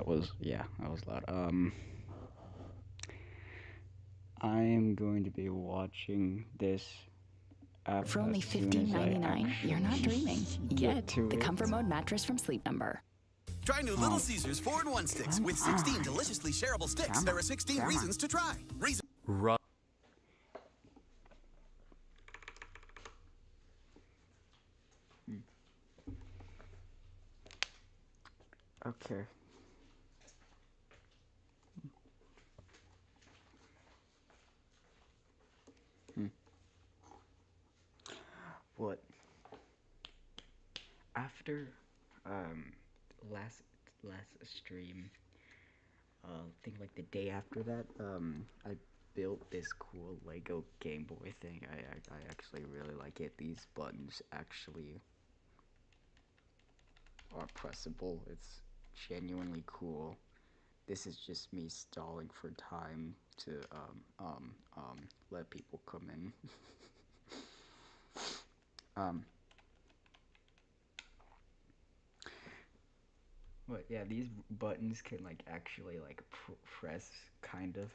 that was loud. I am going to be watching this app For as only soon as I $15.99, you're not dreaming. actually Get get to the it. Comfort Mode mattress from Sleep Number. Try new Little Caesars 4-in-1 sticks with 16 deliciously shareable sticks. There are 16 Come on. reasons to try. Run. Okay. What? After um last stream, I think like the day after that, I built this cool Lego Game Boy thing. I actually really like it. These buttons actually are pressable. It's genuinely cool. This is just me stalling for time to let people come in. um but yeah, these buttons can like actually like press kind of.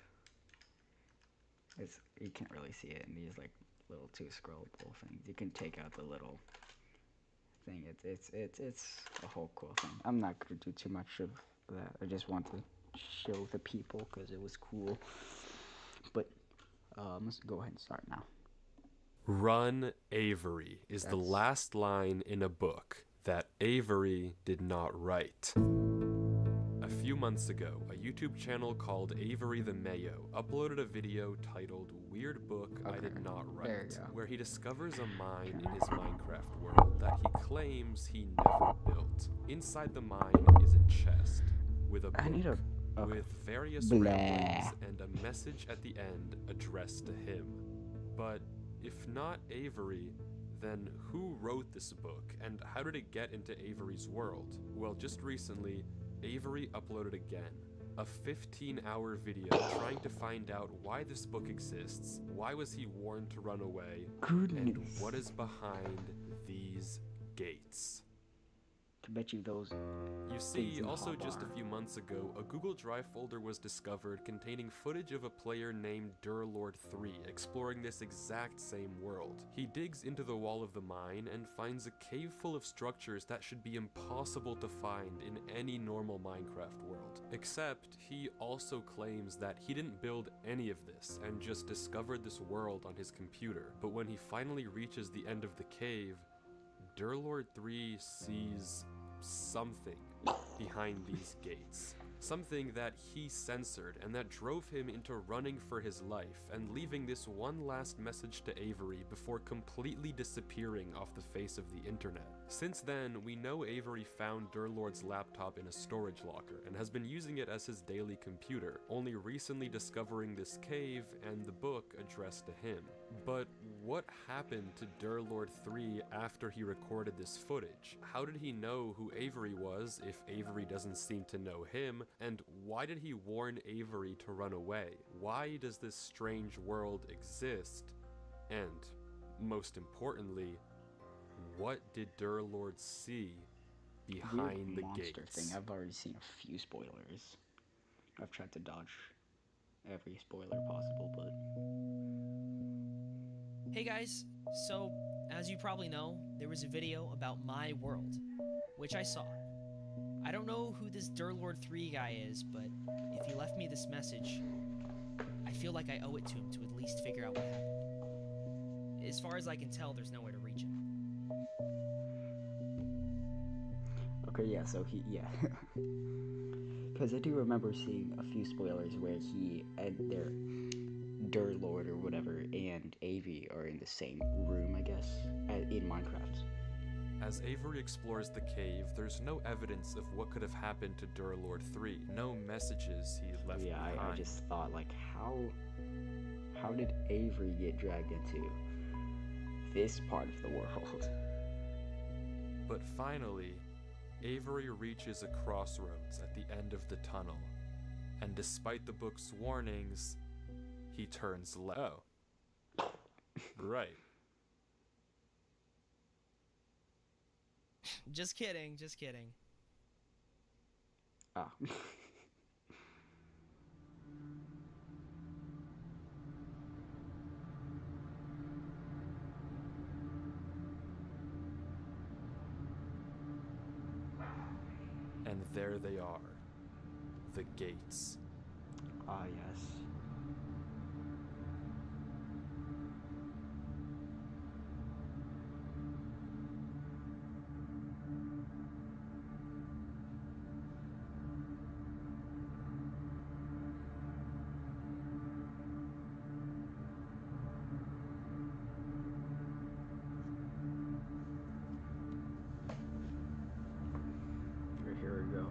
It's, you can't really see it in these like little two scrollable things. You can take out the little thing. It's a whole cool thing. I'm not gonna do too much of that. I just want to show the people because it was cool. But let's go ahead and start now. Run, Avery is the last line in a book that Avery did not write. A few months ago, a YouTube channel called Avery the Mayo uploaded a video titled Weird Book I Did Not Write, where he discovers a mine in his Minecraft world that he claims he never built. Inside the mine is a chest with a book with various ramblings and a message at the end addressed to him. But if not Avery, then who wrote this book and how did it get into Avery's world? Well, just recently, Avery uploaded again, a 15-hour video trying to find out why this book exists, why was he warned to run away, and what is behind these gates. Bet you those. You see, also just a few months ago, a Google Drive folder was discovered containing footage of a player named Durlord3 exploring this exact same world. He digs into the wall of the mine and finds a cave full of structures that should be impossible to find in any normal Minecraft world. Except, he also claims that he didn't build any of this and just discovered this world on his computer. But when he finally reaches the end of the cave, Durlord3 sees something behind these gates. Something that he censored and that drove him into running for his life and leaving this one last message to Avery before completely disappearing off the face of the internet. Since then, we know Avery found Durlord's laptop in a storage locker and has been using it as his daily computer, only recently discovering this cave and the book addressed to him. But what happened to Durlord3 after he recorded this footage? How did he know who Avery was if Avery doesn't seem to know him? And why did he warn Avery to run away? Why does this strange world exist? And, most importantly, what did Durlord see behind the gates? Thing. I've already seen a few spoilers. I've tried to dodge every spoiler possible, but... Hey guys, so, as you probably know, there was a video about my world, which I saw. I don't know who this Durlord3 guy is, but if he left me this message, I feel like I owe it to him to at least figure out what happened. As far as I can tell, there's nowhere to reach him. Okay, yeah, so because I do remember seeing a few spoilers where he and their Durlord or whatever and Avy are in the same room, I guess, in Minecraft. As Avery explores the cave, there's no evidence of what could have happened to Durlord3, no messages he left behind. I just thought, like, how did Avery get dragged into this part of the world? But finally, Avery reaches a crossroads at the end of the tunnel, and despite the book's warnings, he turns left. Oh. Right. Just kidding, just kidding. Oh. And there they are. The gates. Ah, yes. Here we go.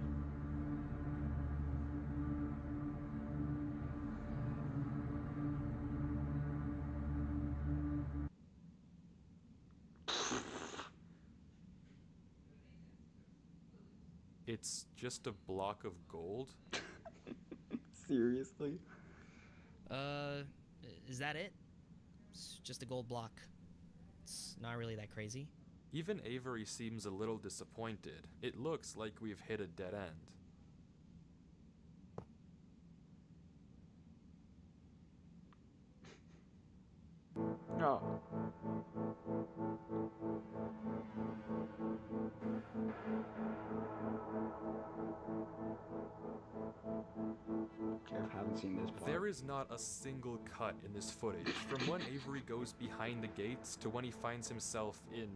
It's just a block of gold? Seriously? Is that it? It's just a gold block. It's not really that crazy. Even Avery seems a little disappointed. It looks like we've hit a dead end. No. Okay, I haven't seen this part. There is not a single cut in this footage, from when Avery goes behind the gates to when he finds himself in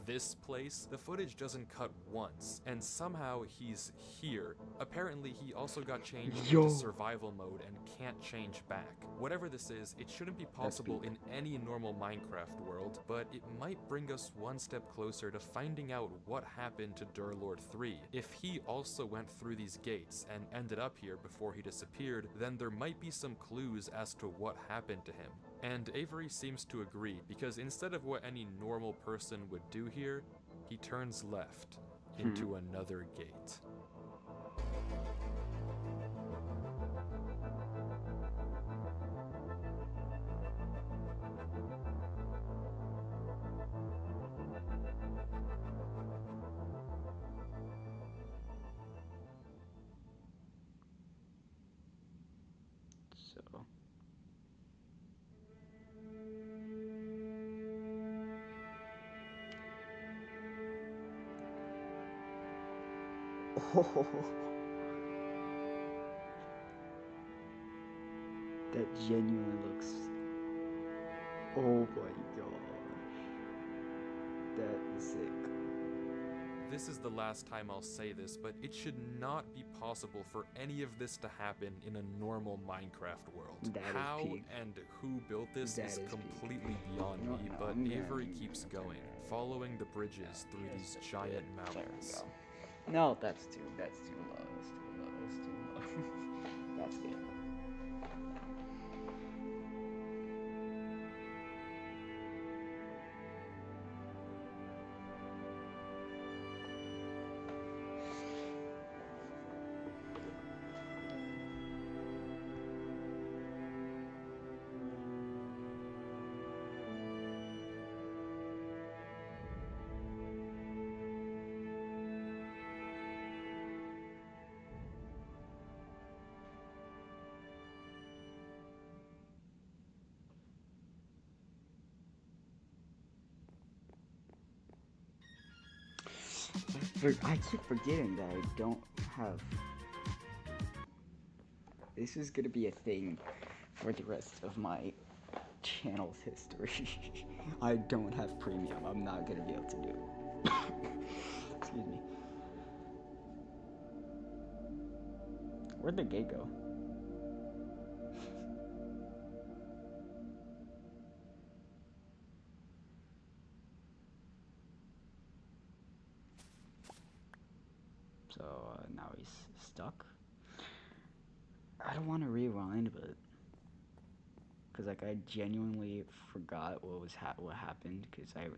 this place. The footage doesn't cut once, and somehow he's here. Apparently, he also got changed into survival mode and can't change back. Whatever this is, it shouldn't be possible in any normal Minecraft world, but it might bring us one step closer to finding out what happened to Durlord 3. If he also went through these gates and ended up here before he disappeared, then there might be some clues as to what happened to him. And Avery seems to agree, because instead of what any normal person would do here, he turns left into another gate. So. Oh. That genuinely looks. Oh my gosh. That is sick. This is the last time I'll say this, but it should not be possible for any of this to happen in a normal Minecraft world. That is How peak. and who built this That is is peak. completely beyond No, me, no, but I'm gonna- Avery keeps going, following the bridges through these giant There we mountains. go. No, that's too low. That's too low. That's too low. That's good. I keep forgetting that I don't have. This is gonna be a thing for the rest of my channel's history. I don't have premium. I'm not gonna be able to do it. Excuse me. Where'd the gate go? So now he's stuck. I don't want to rewind, but because like I genuinely forgot what happened because I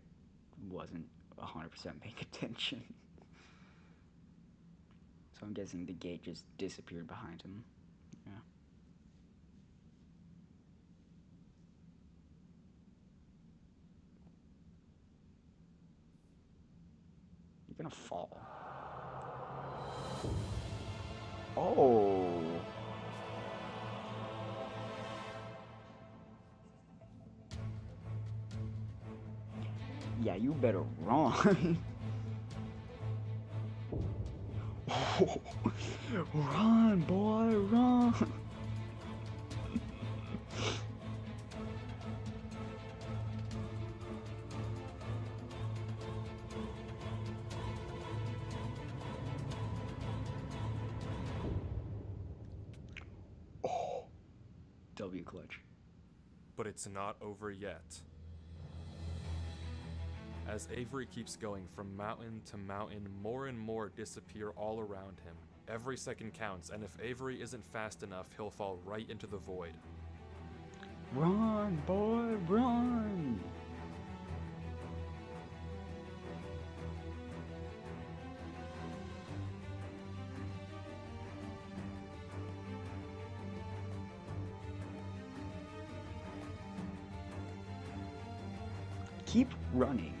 wasn't 100% paying attention. So I'm guessing the gate just disappeared behind him. Yeah. You're gonna fall. Oh. Yeah, you better run. Run, boy, run. Oh. W clutch. But it's not over yet. As Avery keeps going from mountain to mountain, more and more disappear all around him. Every second counts, and if Avery isn't fast enough, he'll fall right into the void. Run, boy, run. Keep running.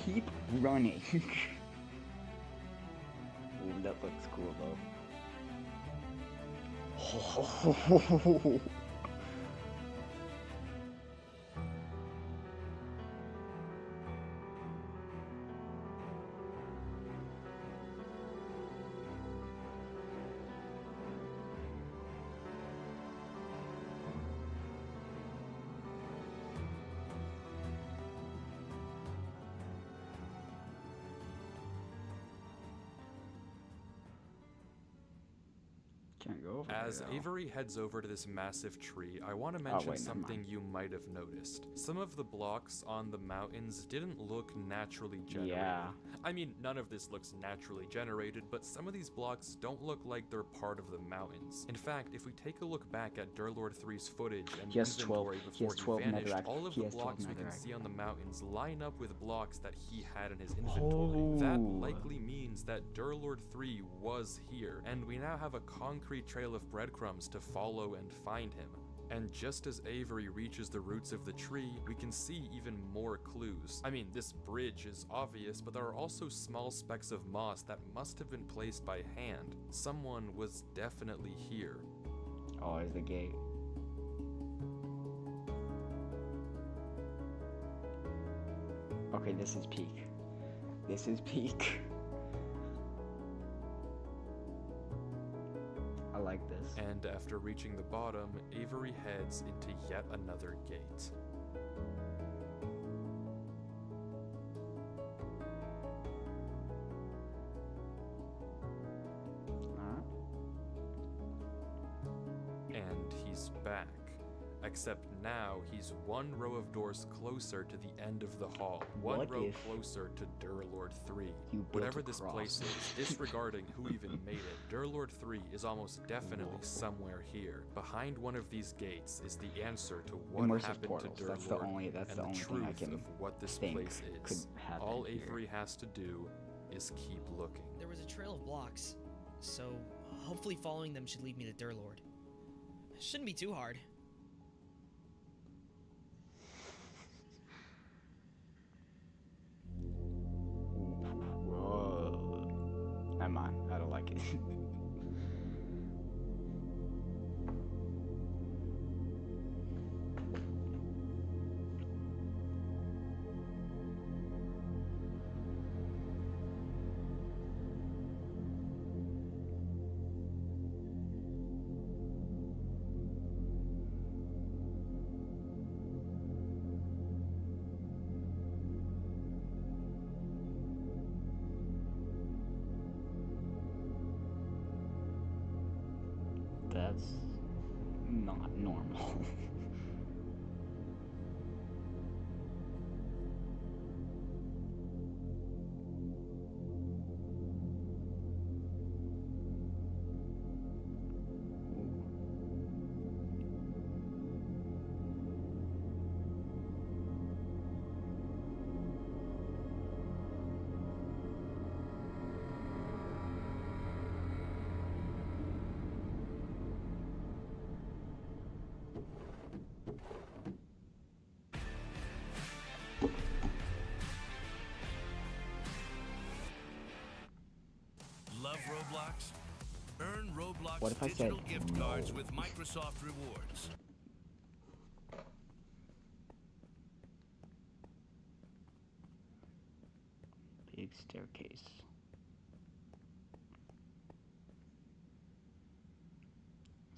Keep running. Ooh, that looks cool though. Can't go over As there, though. Avery heads over to this massive tree, I want to Oh, mention wait, never something mind. you might have noticed. Some of the blocks on the mountains didn't look naturally generated. Yeah. I mean, none of this looks naturally generated, but some of these blocks don't look like they're part of the mountains. In fact, if we take a look back at Durlord 3's footage and He has 12 inventory he has before 12 he vanished, netherrack. all of He the has 12 blocks we can netherrack. see on the mountains line up with blocks that he had in his inventory. That Oh. likely means that Durlord 3 was here, and we now have a concrete trail of breadcrumbs to follow and find him. And just as Avery reaches the roots of the tree, we can see even more clues. I mean, this bridge is obvious, but there are also small specks of moss that must have been placed by hand. Someone was definitely here. Oh, there's the gate. Okay, this is peak. This is peak. I like this. And after reaching the bottom, Avery heads into yet another gate. Alright. And he's back. Except now he's one row of doors closer to the end of the hall. One What row if closer to Durlord 3. you built Whatever a this cross? place is, disregarding who even made it, Durlord 3 is almost definitely somewhere here. Behind one of these gates is the answer to what Immersive happened portals. to That's the Durlord only and thing the I truth can of what this think place could is. happen All here. Avery has to do is keep looking. There was a trail of blocks, so hopefully following them should lead me to Durlord. Shouldn't be too hard. Whoa. Never mind. I don't like it. That's not normal. Roblox What if I said digital gift no? cards with Microsoft Rewards. Big staircase.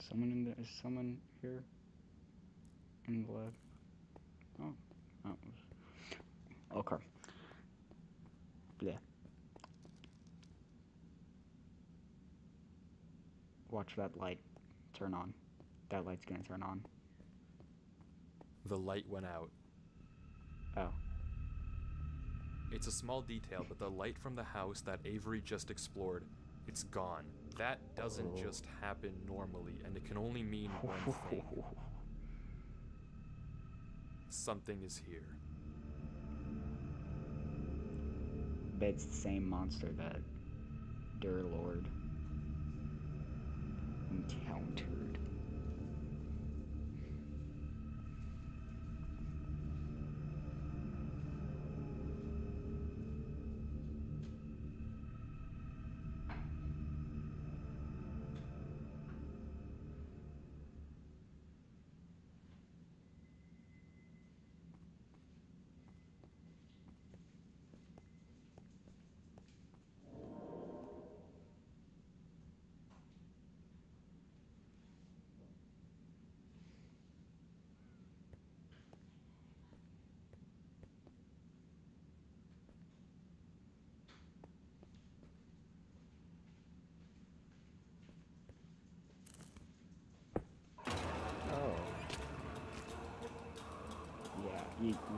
Someone in there? Is someone here? In the lab? Oh. Oh. Okay. Yeah. Watch that light turn on. That light's gonna turn on. The light went out. Oh. It's a small detail, but the light from the house that Avery just explored, it's gone. That doesn't just happen normally, and it can only mean one thing. Something is here. Bet it's the same monster that Durlord encountered.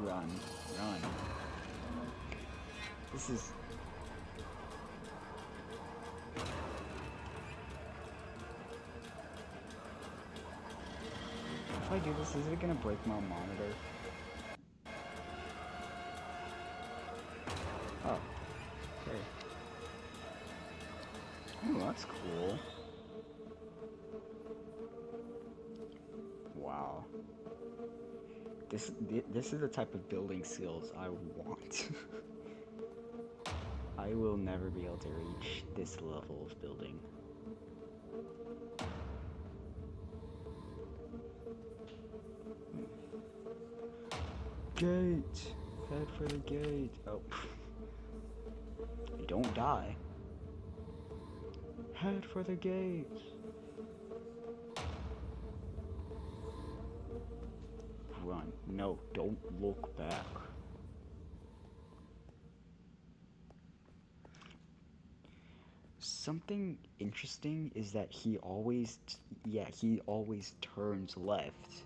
Run. This is... If I do this, is it gonna break my monitor? Oh. Okay. Oh, that's cool. Wow. This is the type of building skills I want. I will never be able to reach this level of building. Gate! Head for the gate. Oh. Don't die. Head for the gate. Run. No, don't look back. Something interesting is that he always turns left.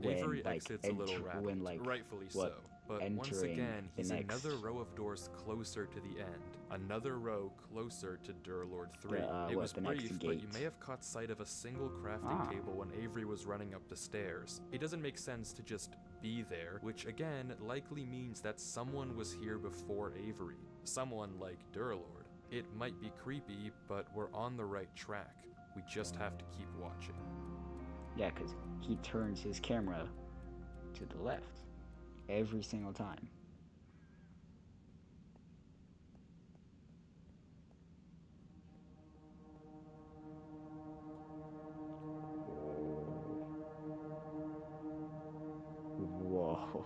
Avery When, exits a little rapid, rightfully so. But once again, he's another row of doors closer to the end. Another row closer to Durlord 3. It was brief, but you may have caught sight of a single crafting table when Avery was running up the stairs. It doesn't make sense to just be there, which again likely means that someone was here before Avery. Someone like Durlord. It might be creepy, but we're on the right track. We just have to keep watching. Yeah, because he turns his camera to the left every single time. Whoa.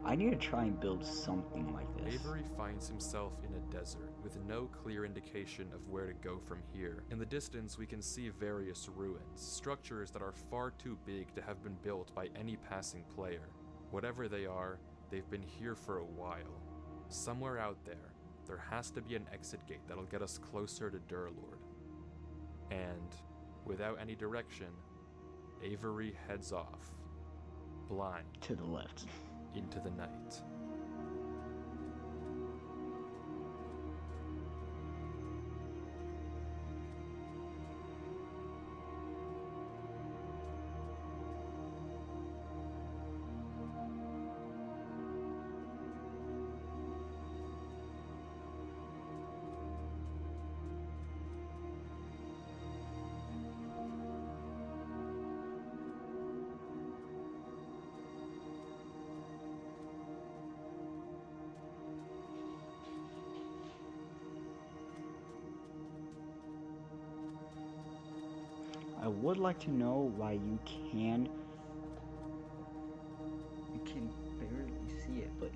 I need to try and build something like this. Avery finds himself in a desert with no clear indication of where to go from here. In the distance, we can see various ruins, structures that are far too big to have been built by any passing player. Whatever they are, they've been here for a while. Somewhere out there has to be an exit gate that'll get us closer to Durlord. And, without any direction, Avery heads off, blind, to the left, into the night. I would like to know why you can barely see it, but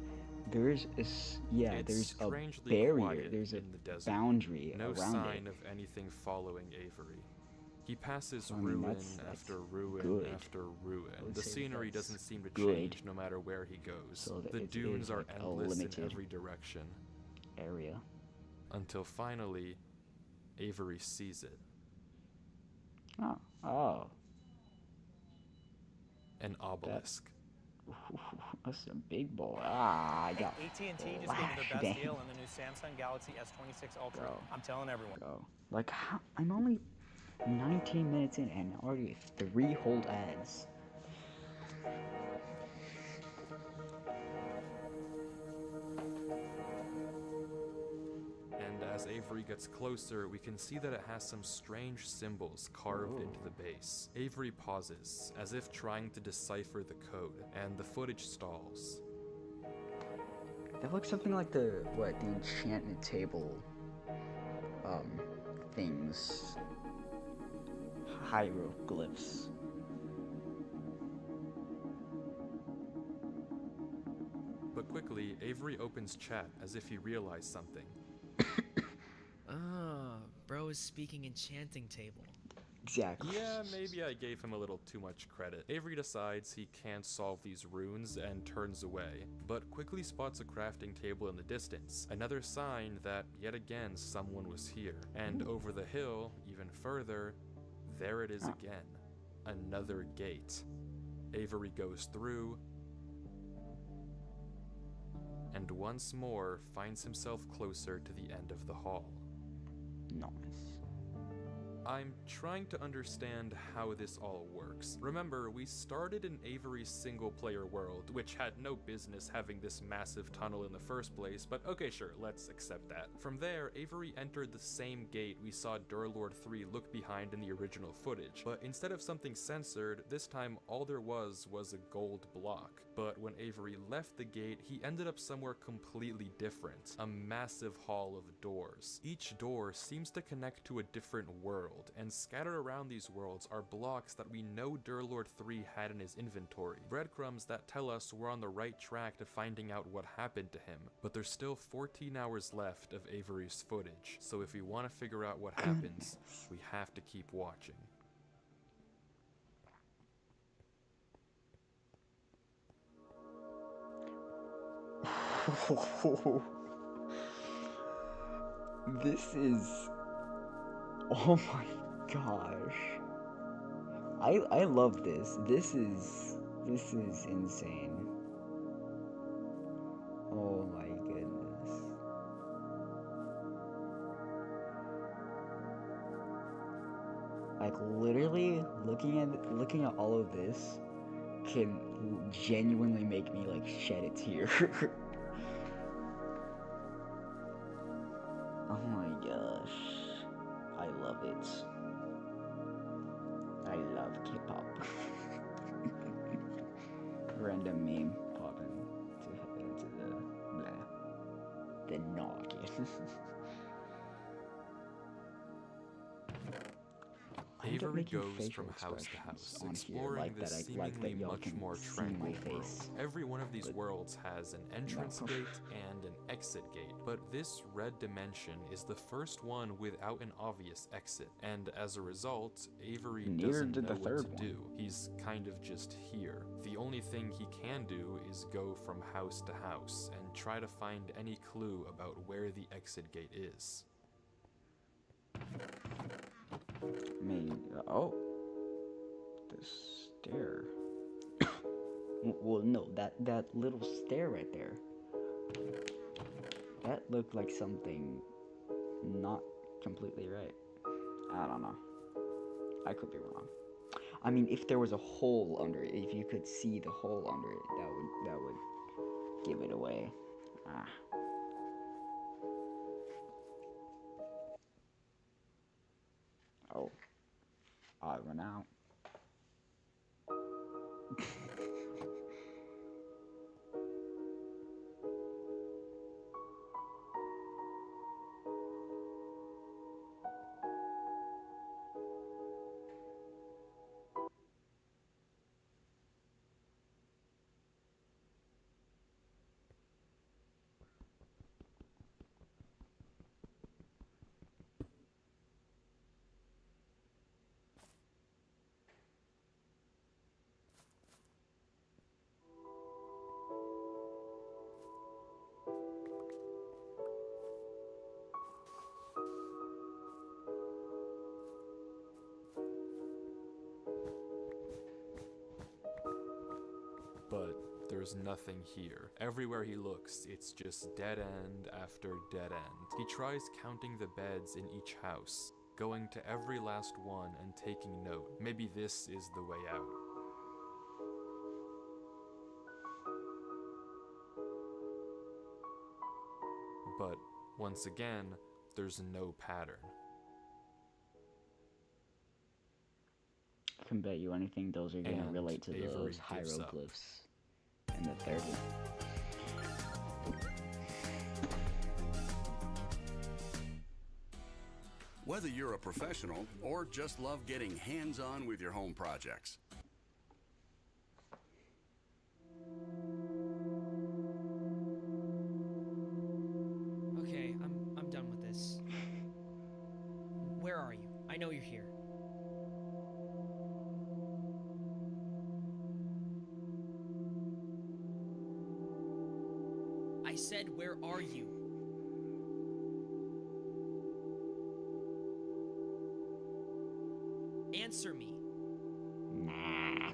there's It's there's a strangely barrier, quiet there's a in the desert. boundary No around sign it. of anything following Avery. He passes I mean, ruin that's after ruin good. after I ruin. would The say scenery that's doesn't seem to good. change no matter where he goes. So that The it dunes is, are like, a endless in limited every direction. Area. Until finally, Avery sees it. Oh, An obelisk. that's a big boy. I got AT&T just gave me flash, their best dang. deal on the new Samsung Galaxy S26 Ultra. Bro. I'm telling everyone. Bro. Like, I'm only 19 minutes in and already 3 whole ads. And as Avery gets closer, we can see that it has some strange symbols carved into the base. Avery pauses, as if trying to decipher the code, and the footage stalls. That looks something like the enchantment table things. Hieroglyphs. But quickly, Avery opens chat as if he realized something. Bro is speaking enchanting table. Exactly. Yeah, maybe I gave him a little too much credit. Avery decides he can't solve these runes and turns away, but quickly spots a crafting table in the distance, another sign that, yet again, someone was here. And over the hill, even further, there it is again. Another gate. Avery goes through, and once more finds himself closer to the end of the hall. Nice. I'm trying to understand how this all works. Remember, we started in Avery's single-player world, which had no business having this massive tunnel in the first place, but okay, sure, let's accept that. From there, Avery entered the same gate we saw Durlord 3 look behind in the original footage, but instead of something censored, this time all there was a gold block. But when Avery left the gate, he ended up somewhere completely different, a massive hall of doors. Each door seems to connect to a different world, and scattered around these worlds are blocks that we know Durlord 3 had in his inventory, breadcrumbs that tell us we're on the right track to finding out what happened to him. But there's still 14 hours left of Avery's footage, so if we want to figure out what happens, we have to keep watching. This is, oh my gosh. I love this. This is insane. Oh my goodness. Like, literally looking at all of this can genuinely make me like shed a tear. Oh my gosh. I love it. I love K-pop. Random meme popping into the noggin. I end up Avery making goes facial from house to expressions house, on here exploring like this that, like seemingly that y'all much can more see tranquil my world. face. Every one of these But worlds has an entrance no. gate and an exit gate, but this red dimension is the first one without an obvious exit, and as a result, Avery Neither doesn't did know the what third to one. do. He's kind of just here. The only thing he can do is go from house to house and try to find any clue about where the exit gate is. I mean, the stair. Well, no, that little stair right there. That looked like something not completely right. I don't know. I could be wrong. I mean, if there was a hole under it, if you could see the hole under it, that would give it away. Ah. Oh. I went out. there's nothing here. Everywhere he looks, it's just dead end after dead end. He tries counting the beds in each house, going to every last one and taking note. Maybe this is the way out. But once again, there's no pattern. I can bet you anything those are going to And relate to Avery those gives up. hieroglyphs in the third one. Whether you're a professional or just love getting hands-on with your home projects, Okay, I'm done with this. Where are you? I know you're here. I said, where are you? Answer me. Nah.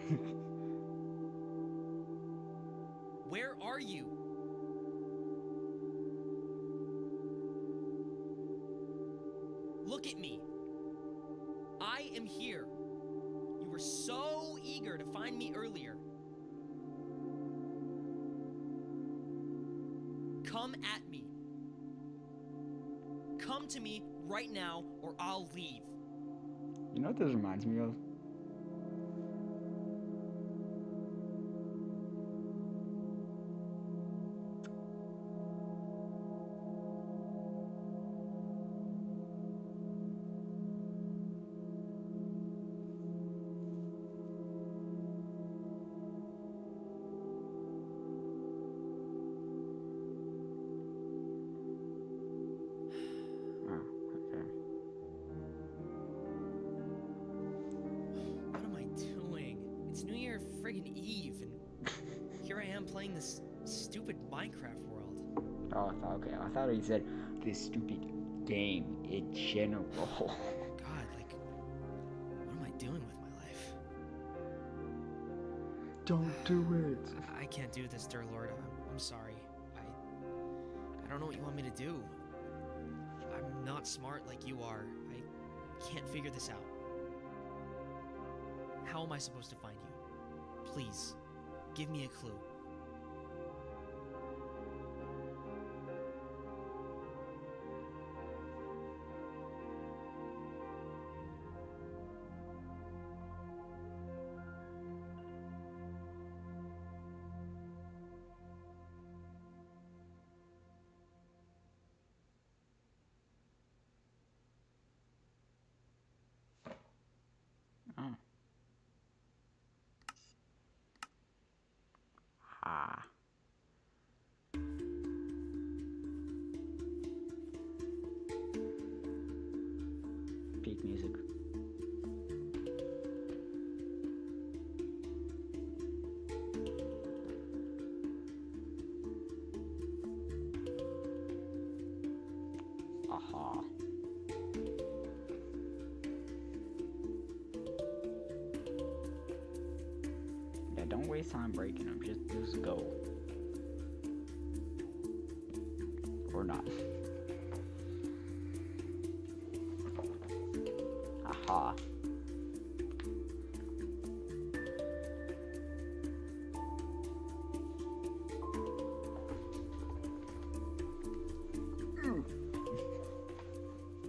Where are you? Look at me. I am here. You were so eager to find me earlier. Come at me. Come to me right now, or I'll leave. You know what this reminds me of? Oh, okay. What am I doing? It's New Year friggin' Eve, and here I am playing this stupid Minecraft world. Oh, I thought he said this stupid game in general. God, like, what am I doing with my life? Don't do it. I can't do this, dear Lord. I'm sorry. I don't know what you want me to do. I'm not smart like you are. I can't figure this out. How am I supposed to find you? Please, give me a clue. Oh. Ha. Peak music. Aha. Yeah, don't waste time breaking them. Just go. Or not. Aha.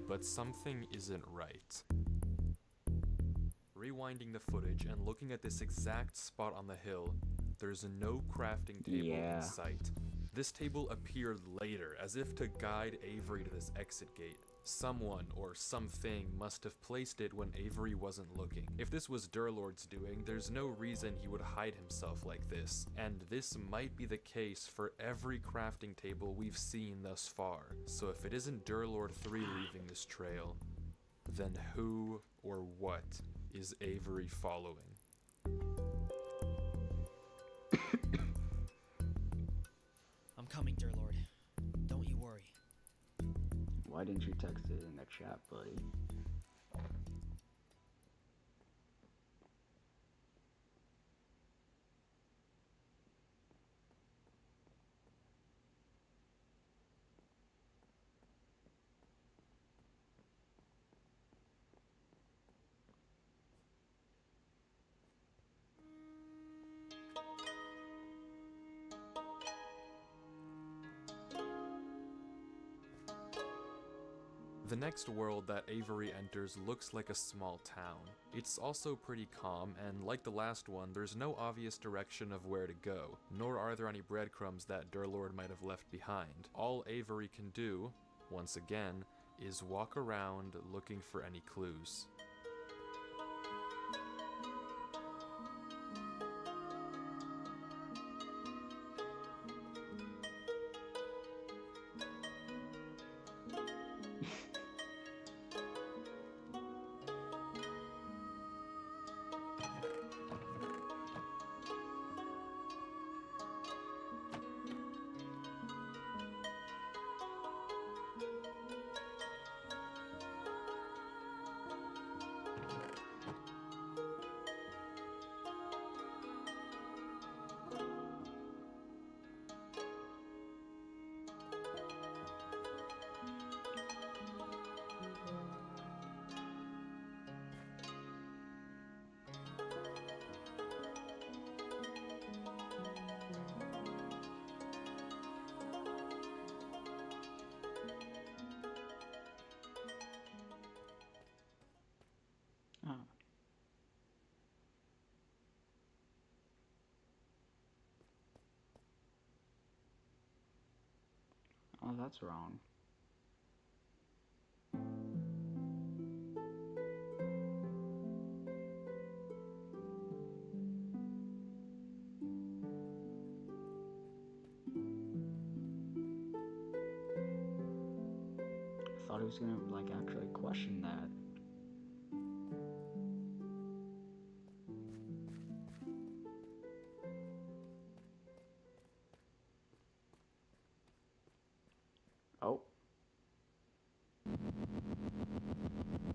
But something isn't right. Rewinding the footage and looking at this exact spot on the hill, there's no crafting table Yeah. in sight. This table appeared later, as if to guide Avery to this exit gate. Someone or something must have placed it when Avery wasn't looking. If this was Durlord's doing, there's no reason he would hide himself like this, and this might be the case for every crafting table we've seen thus far. So if it isn't Durlord 3 leaving this trail, then who or what is Avery following? I'm coming, dear Lord. Don't you worry. Why didn't you text it in the chat, buddy? The next world that Avery enters looks like a small town. It's also pretty calm, and like the last one, there's no obvious direction of where to go, nor are there any breadcrumbs that Durlord might have left behind. All Avery can do, once again, is walk around looking for any clues. Oh. Oh, that's wrong. I thought he was gonna like actually question that. Oh.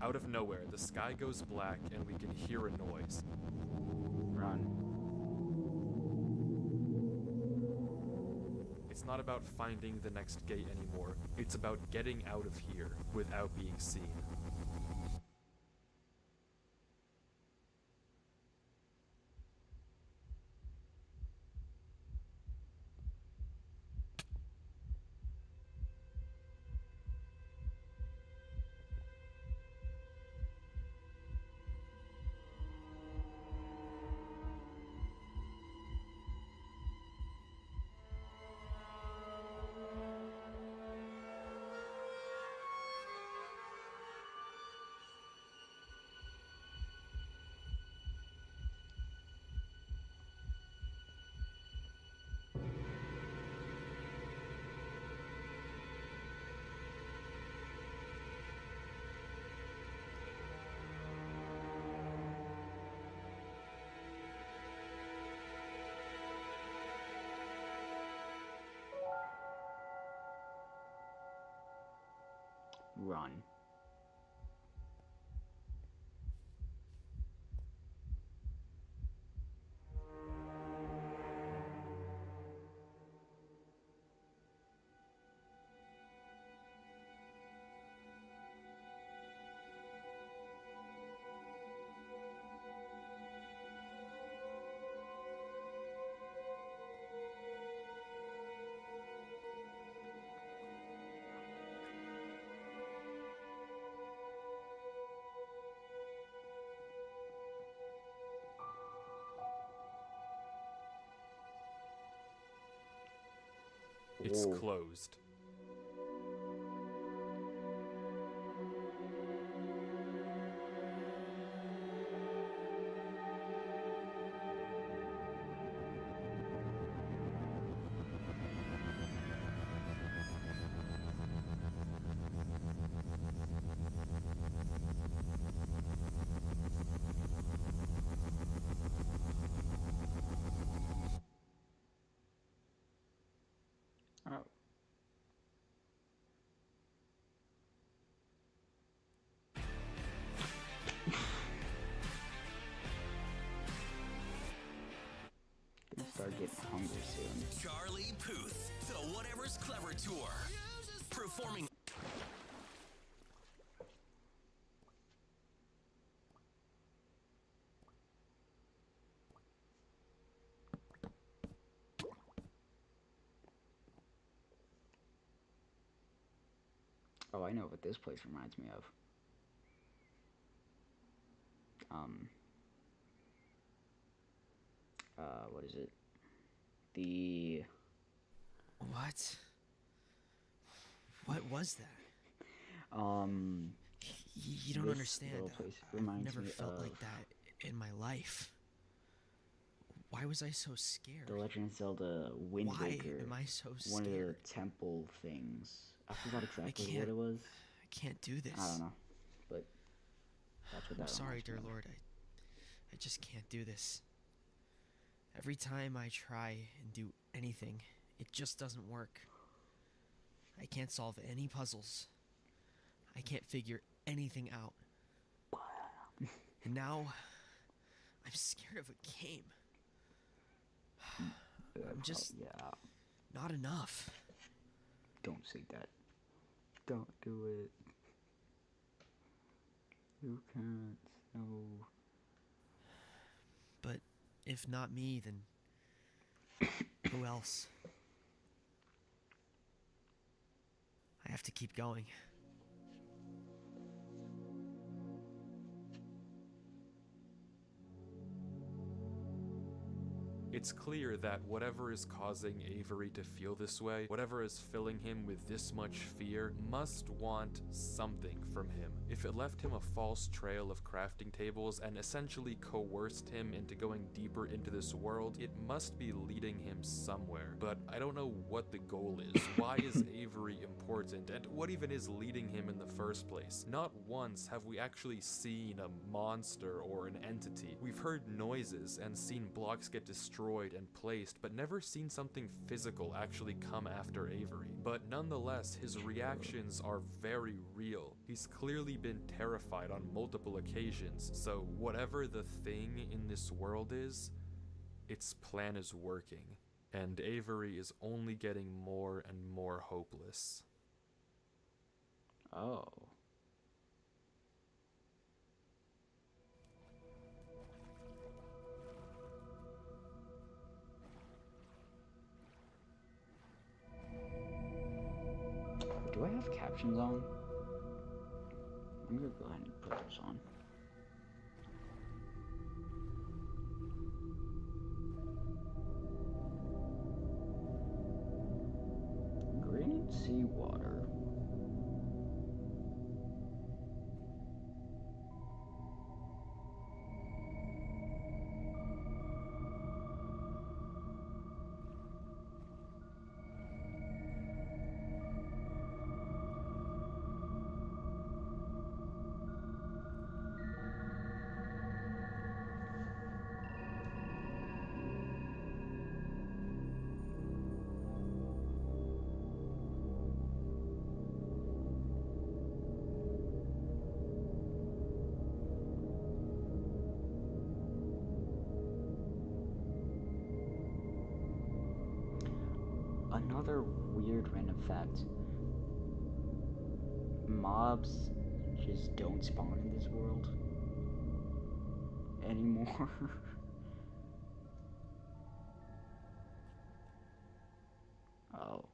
Out of nowhere, the sky goes black and we can hear a noise. Run. It's not about finding the next gate anymore. It's about getting out of here without being seen. Run. It's Whoa. closed. Oh. Gonna start getting hungry soon. Charlie Puth, the Whatever's Clever Tour. Performing Oh, I know what this place reminds me of. What is it? The What? What was that? You don't this understand. little place I've reminds never me felt of like that in my life. Why was I so scared? The Legend of Zelda Wind Why Waker. am I so One of the scared? temple things. I forgot exactly what can't- it was. I can't do this. I don't know, but that's what I'm that sorry, reminds me dear of. Lord. I just can't do this. Every time I try and do anything, it just doesn't work. I can't solve any puzzles. I can't figure anything out. And now, I'm scared of a game. I'm just Yeah, not enough. don't say that. Don't do it. You can't. No. But if not me, then who else? I have to keep going. It's clear that whatever is causing Avery to feel this way, whatever is filling him with this much fear, must want something from him. If it left him a false trail of crafting tables and essentially coerced him into going deeper into this world, it must be leading him somewhere. But I don't know what the goal is. Why is Avery important? And what even is leading him in the first place? Not once have we actually seen a monster or an entity. We've heard noises and seen blocks get destroyed and placed, but never seen something physical actually come after Avery. But nonetheless, his reactions are very real. He's clearly been terrified on multiple occasions, so whatever the thing in this world is, its plan is working, and Avery is only getting more and more hopeless. Oh. Do I have captions on? I'm gonna go ahead and put those on. Green sea water. Another weird random fact. Mobs just don't spawn in this world anymore. Oh.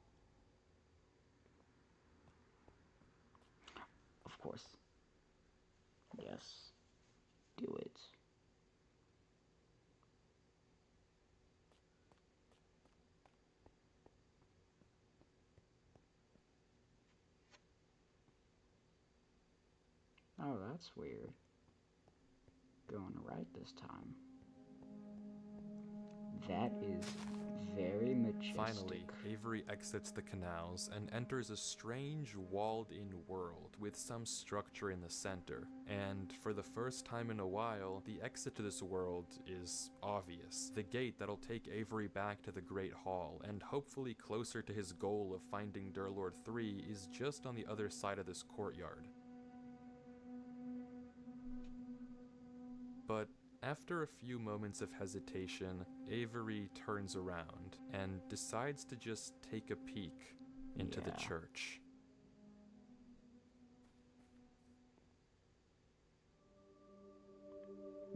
Of course. Yes. Do it. Oh, that's weird. Going right this time. That is very majestic. Finally, Avery exits the canals and enters a strange walled-in world with some structure in the center. And for the first time in a while, the exit to this world is obvious. The gate that'll take Avery back to the Great Hall, and hopefully closer to his goal of finding Durlord 3, is just on the other side of this courtyard. But after a few moments of hesitation, Avery turns around and decides to just take a peek into the Yeah. church.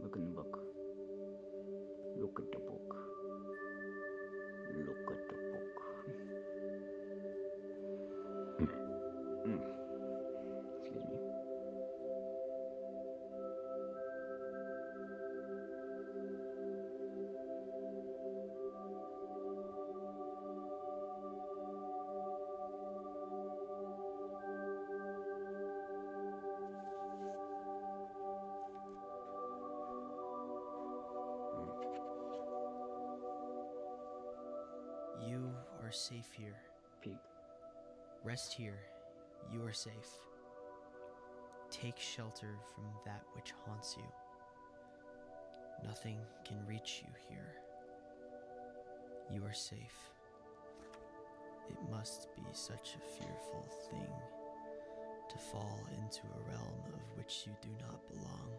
Look in the book. Look at the book. Look at the book. are safe here. Peek. Rest here. You are safe. Take shelter from that which haunts you. Nothing can reach you here. You are safe. It must be such a fearful thing to fall into a realm of which you do not belong.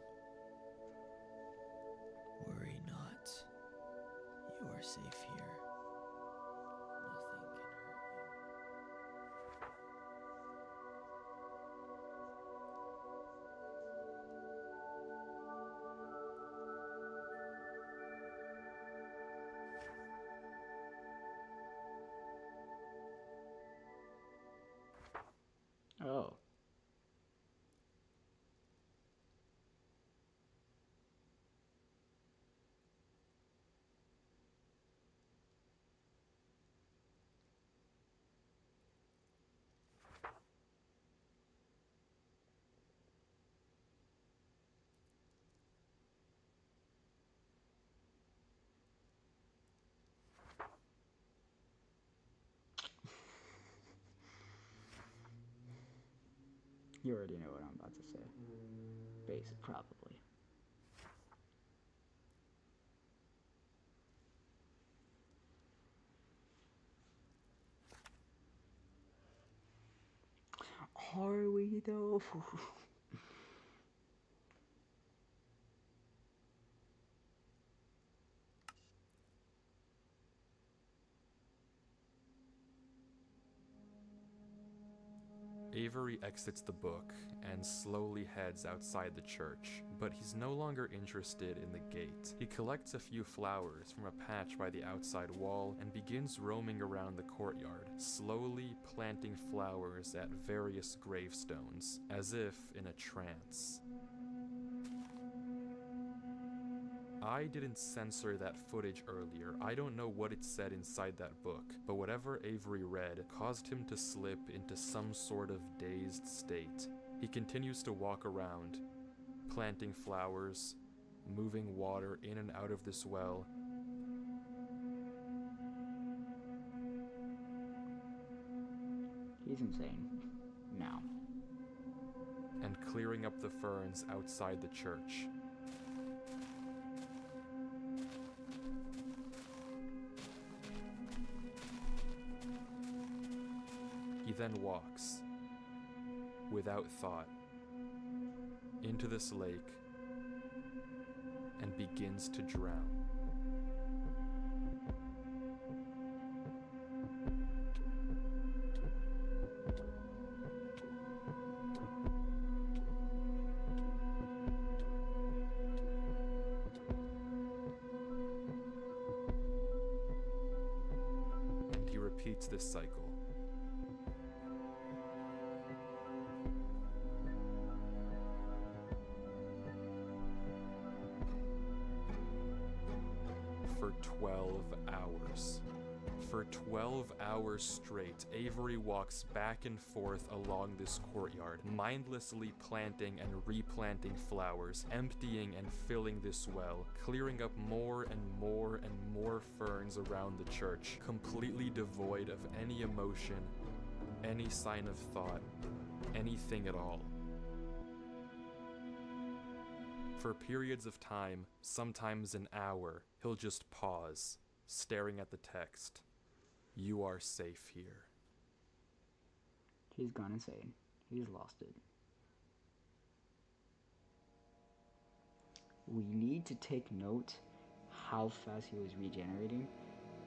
Worry not. You are safe here. Nothing can hurt you. Oh. You already know what I'm about to say. Base, probably. Are we though? Avery exits the book and slowly heads outside the church, but he's no longer interested in the gate. He collects a few flowers from a patch by the outside wall and begins roaming around the courtyard, slowly planting flowers at various gravestones, as if in a trance. I didn't censor that footage earlier. I don't know what it said inside that book, but whatever Avery read caused him to slip into some sort of dazed state. He continues to walk around, planting flowers, moving water in and out of this well. He's insane. Now. And clearing up the ferns outside the church. He then walks, without thought, into this lake and begins to drown. And he repeats this cycle. For 12 hours. For 12 hours straight, Avery walks back and forth along this courtyard, mindlessly planting and replanting flowers, emptying and filling this well, clearing up more and more and more ferns around the church, completely devoid of any emotion, any sign of thought, anything at all. For periods of time, sometimes an hour, he'll just pause, staring at the text. You are safe here. He's gone insane. He's lost it. We need to take note how fast he was regenerating,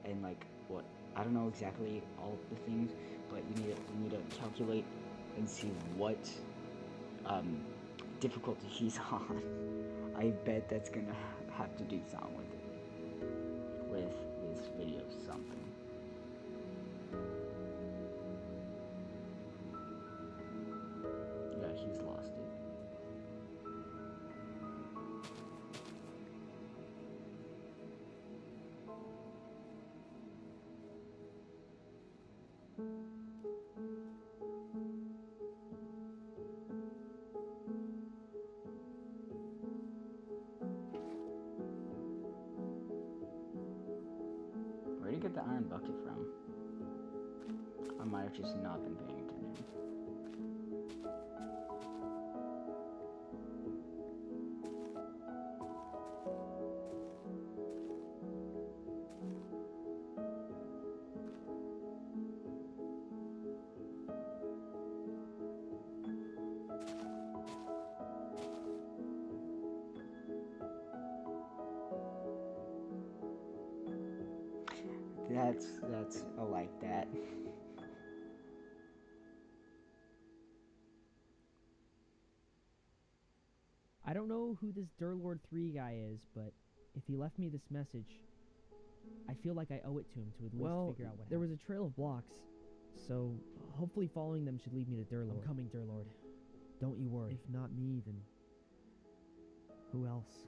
and like what, I don't know exactly all the things, but we need to calculate and see what difficulty he's on. I bet that's gonna have to do something with this video, something. Yeah, he's lost it. Where'd you get the iron bucket from? might have just not been paying attention. I like that. I don't know who this Durlord 3 guy is, but if he left me this message, I feel like I owe it to him to at least figure out what happened. There was a trail of blocks, so hopefully following them should lead me to Durlord. I'm coming, Durlord. Don't you worry. If not me, then who else?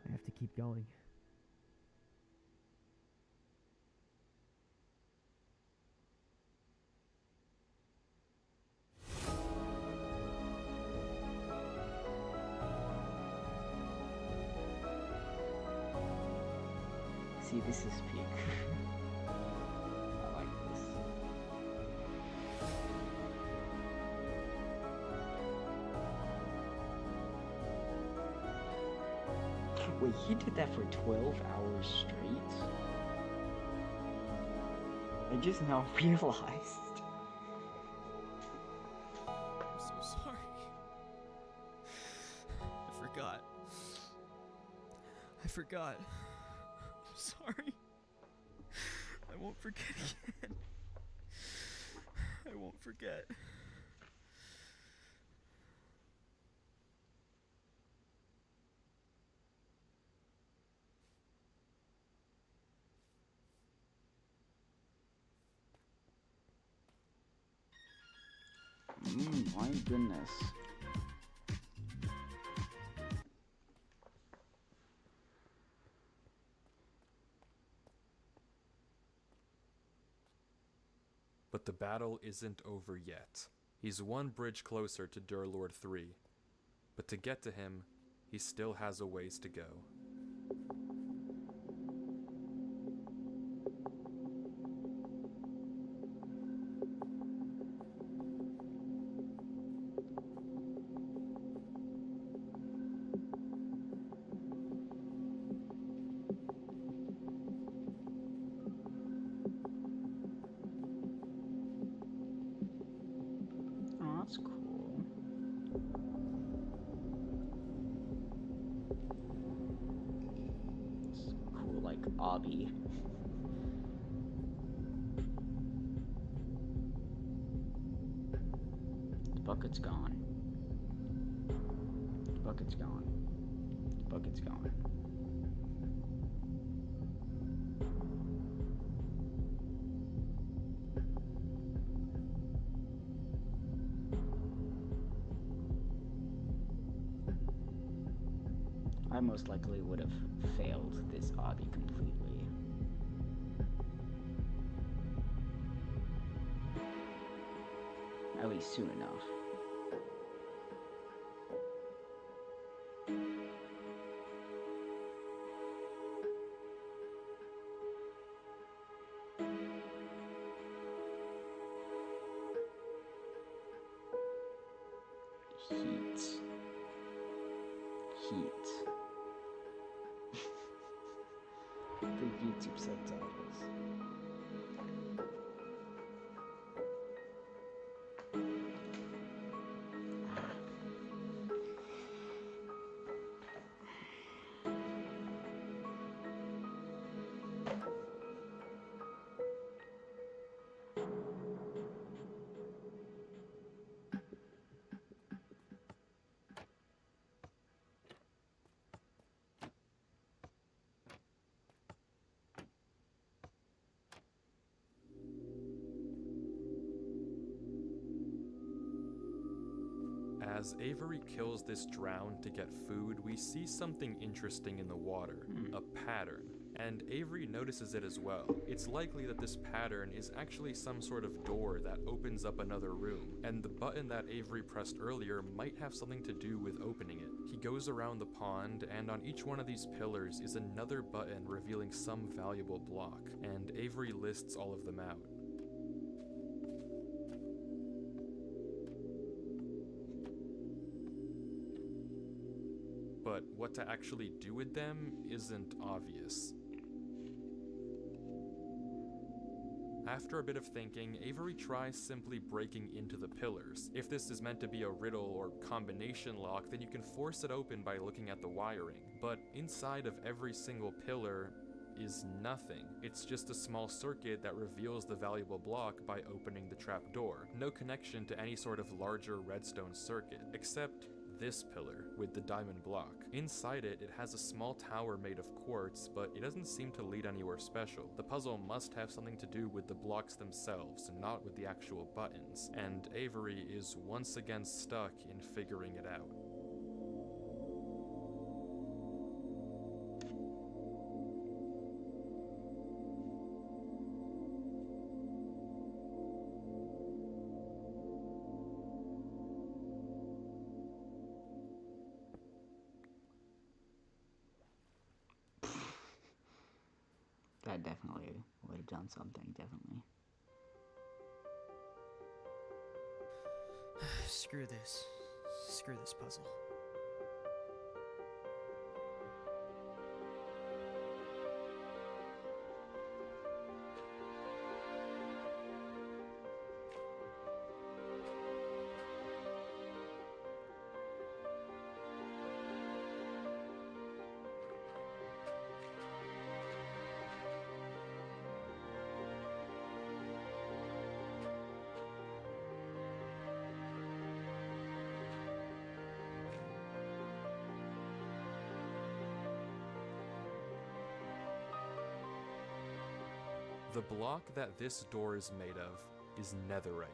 I have to keep going. See, this is peak. I like this. Wait, he did that for 12 hours straight? I just now realized. I'm so sorry. I forgot. I'm sorry. I won't forget again. I won't forget. My goodness. But the battle isn't over yet. He's one bridge closer to Durlord 3. But to get to him, he still has a ways to go. That's cool. It's cool, like obby. The bucket's gone. The bucket's gone. The bucket's gone. I most likely would have failed this obby completely. At least soon enough. Heat. The YouTube subtitles. As Avery kills this drown to get food, we see something interesting in the water, a pattern, and Avery notices it as well. It's likely that this pattern is actually some sort of door that opens up another room, and the button that Avery pressed earlier might have something to do with opening it. He goes around the pond, and on each one of these pillars is another button revealing some valuable block, and Avery lists all of them out. but what to actually do with them isn't obvious. After a bit of thinking, Avery tries simply breaking into the pillars. If this is meant to be a riddle or combination lock, then you can force it open by looking at the wiring. But inside of every single pillar is nothing. It's just a small circuit that reveals the valuable block by opening the trapdoor. No connection to any sort of larger redstone circuit, except this pillar with the diamond block. Inside it, it has a small tower made of quartz, but it doesn't seem to lead anywhere special. The puzzle must have something to do with the blocks themselves, not with the actual buttons, and Avery is once again stuck in figuring it out. That definitely would have done something, definitely. Screw this. Screw this puzzle. The block that this door is made of is netherite,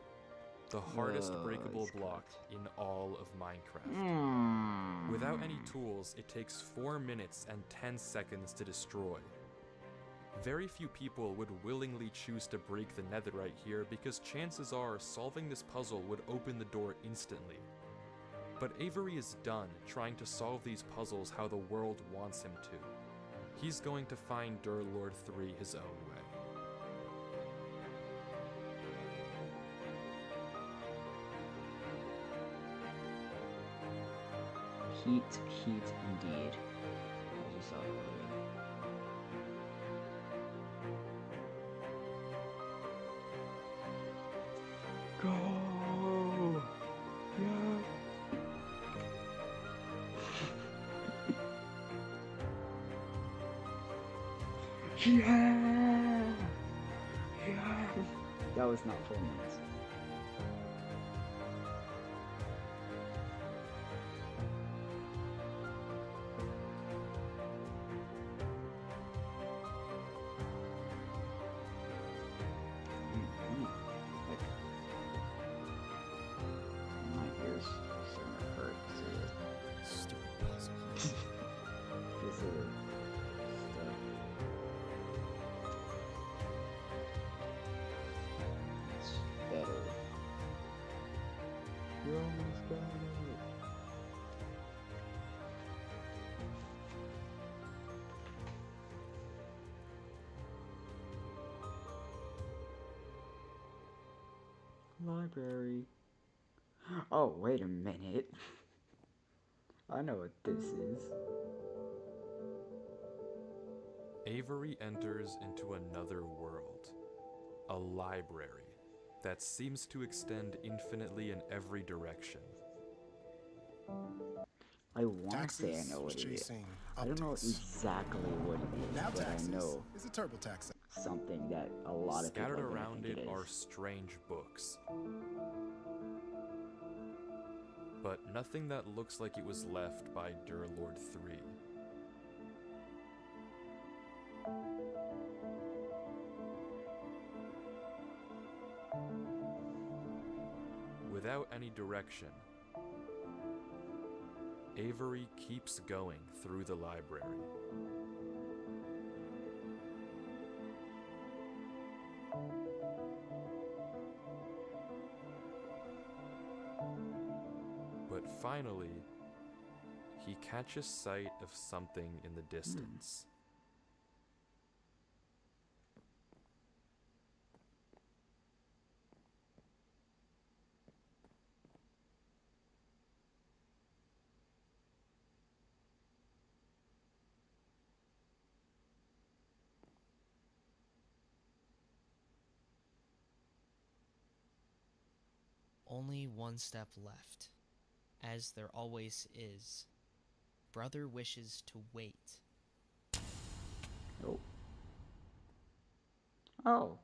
the hardest breakable it's block in all of Minecraft. Hmm. Without any tools, it takes 4 minutes and 10 seconds to destroy. Very few people would willingly choose to break the netherite here because chances are solving this puzzle would open the door instantly. But Avery is done trying to solve these puzzles how the world wants him to. He's going to find Durlord 3 his own way. Heat indeed. I just saw it earlier. Go! Yeah! Yeah! Yeah! That was not 4 minutes. My ears starting to hurt Stupid puzzle. because of the stuff. It's better. You almost got it. Library. Oh, wait a minute. I know what this is. Avery enters into another world, a library that seems to extend infinitely in every direction. I want to say I know what it is. I don't know exactly what it is, Now but I taxes know is a TurboTax. something that a lot of people Scattered are gonna around think it it are is. strange books, but nothing that looks like it was left by Durlord 3. Without any direction, Avery keeps going through the library. But finally, he catches sight of something in the distance. Only one step left, as there always is. Brother wishes to wait. Oh. Oh.